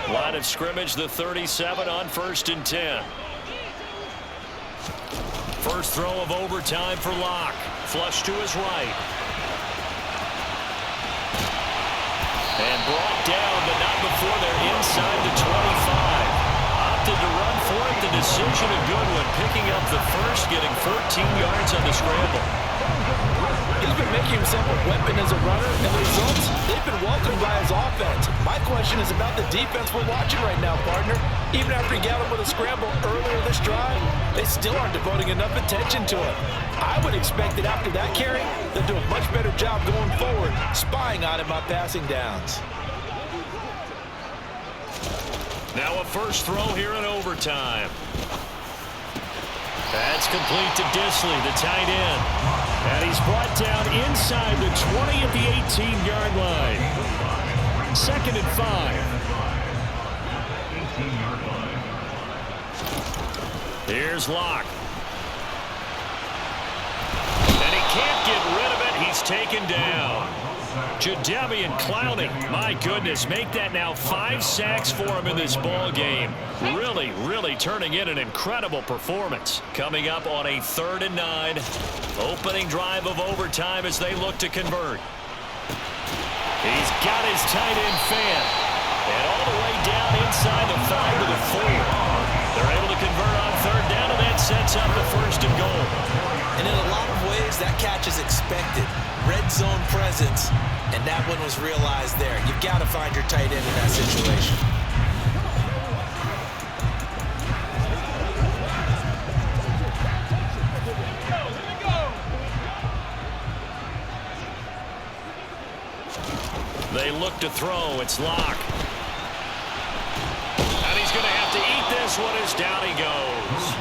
Speaker 8: Line of scrimmage, the 37 on 1st and 10. First throw of overtime for Locke. Flush to his right. And brought down, but not before they're inside the 25. Opted to run for it. The decision a good one. Picking up the first, getting 14 yards on the scramble.
Speaker 3: He's been making himself a weapon as a runner, and the results, they've been welcomed by his offense. My question is about the defense we're watching right now, partner. Even after he got him with a scramble earlier this drive, they still aren't devoting enough attention to him. I would expect that after that carry, they'll do a much better job going forward, spying on him on passing downs.
Speaker 8: Now a first throw here in overtime. That's complete to Disley, the tight end. And he's brought down inside the 20 at the 18-yard line. 2nd and 5.
Speaker 5: 18-yard line.
Speaker 8: Here's Locke. And he can't get rid of it. He's taken down. Jacoby and Clowney, my goodness, make that now 5 sacks for him in this ball game. Really, really turning in an incredible performance. Coming up on a 3rd and 9. Opening drive of overtime as they look to convert. He's got his tight end fan. And all the way down inside the 5 to the 4. They're able to convert on 3rd down, and that sets up the 1st and goal.
Speaker 7: And in a lot of ways, that catch is expected. Red zone presence, and that one was realized there. You've got to find your tight end in that situation.
Speaker 8: They look to throw. It's Locke. And he's going to have to eat this one as down he goes.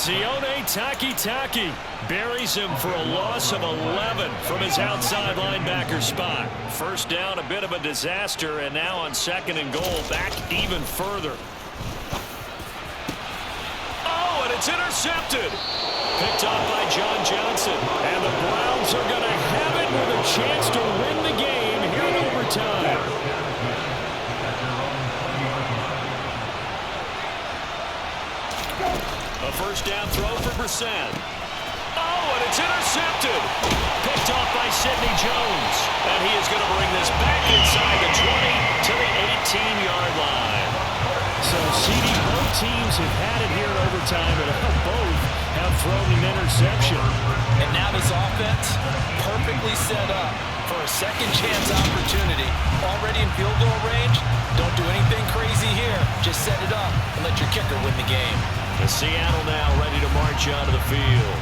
Speaker 8: Sione Takitaki buries him for a loss of 11 from his outside linebacker spot. First down, a bit of a disaster, and now on 2nd and goal, back even further. Oh, and it's intercepted. Picked off by John Johnson. And the Browns are going to have it with a chance to win the game here in overtime. A first down throw for Brissett. Oh, and it's intercepted. Picked off by Sidney Jones. And he is going to bring this back inside the 20 to the 18-yard line. So, CD, both teams have had it here in overtime, and both have thrown an interception.
Speaker 3: And now this offense perfectly set up for a second chance opportunity. Already in field goal range. Don't do anything crazy here. Just set it up and let your kicker win the game.
Speaker 8: The Seattle now ready to march out of the field.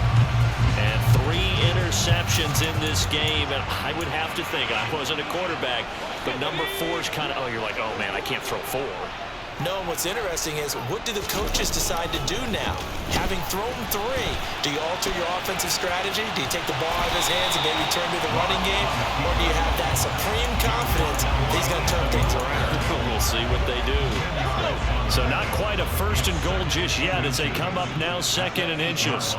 Speaker 8: And 3 interceptions in this game. And I would have to think, I wasn't a quarterback, but number 4 is kind of, oh, you're like, oh, man, I can't throw 4.
Speaker 3: No, what's interesting is, what do the coaches decide to do now? Having thrown 3, do you alter your offensive strategy? Do you take the ball out of his hands and maybe turn to the running game? Or do you have that supreme confidence that he's going to turn things around?
Speaker 8: We'll see what they do. So not quite a 1st and goal just yet as they come up now 2nd and inches.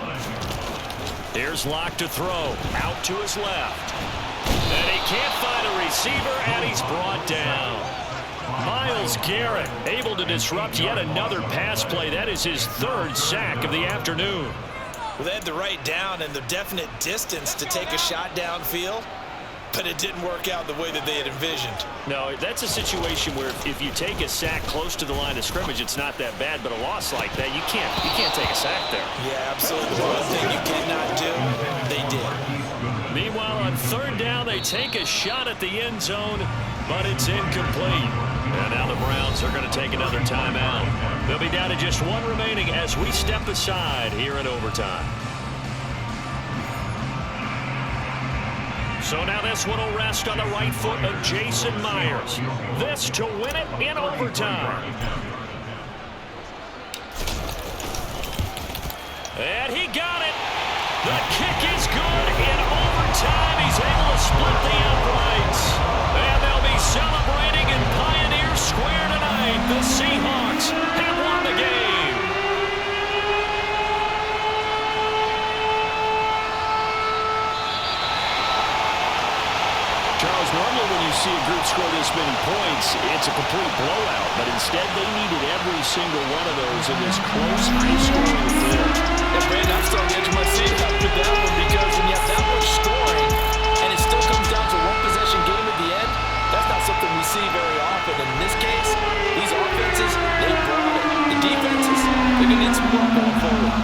Speaker 8: Here's Locke to throw. Out to his left. And he can't find a receiver, and he's brought down. Myles Garrett able to disrupt yet another pass play. That is his 3rd sack of the afternoon.
Speaker 3: Well, they had the right down and the definite distance to take a shot downfield, but it didn't work out the way that they had envisioned.
Speaker 8: No, that's a situation where if you take a sack close to the line of scrimmage, it's not that bad, but a loss like that, you can't take a sack there.
Speaker 3: Yeah, absolutely. The one thing you cannot do, they did.
Speaker 8: Meanwhile, on 3rd down, they take a shot at the end zone, but it's incomplete. And now the Browns are going to take another timeout. They'll be down to just 1 remaining as we step aside here in overtime. So now this one will rest on the right foot of Jason Myers. This to win it in overtime. And he got it. The kick is good in overtime. He's able to split the uprights. And they'll be celebrating in Pioneer Square tonight. The Seahawks have won the game. Charles, normally when you see a group score this many points, it's a complete blowout. But instead, they needed every single one of those in this close, high-scoring field.
Speaker 3: And Brandon, I'm still on the edge of my seat after that one, because when you have that much scoring and it still comes down to 1-possession game at the end, that's not something we see very often. And in this case, these offenses, they brought it. The defenses, they're going to need some work going forward.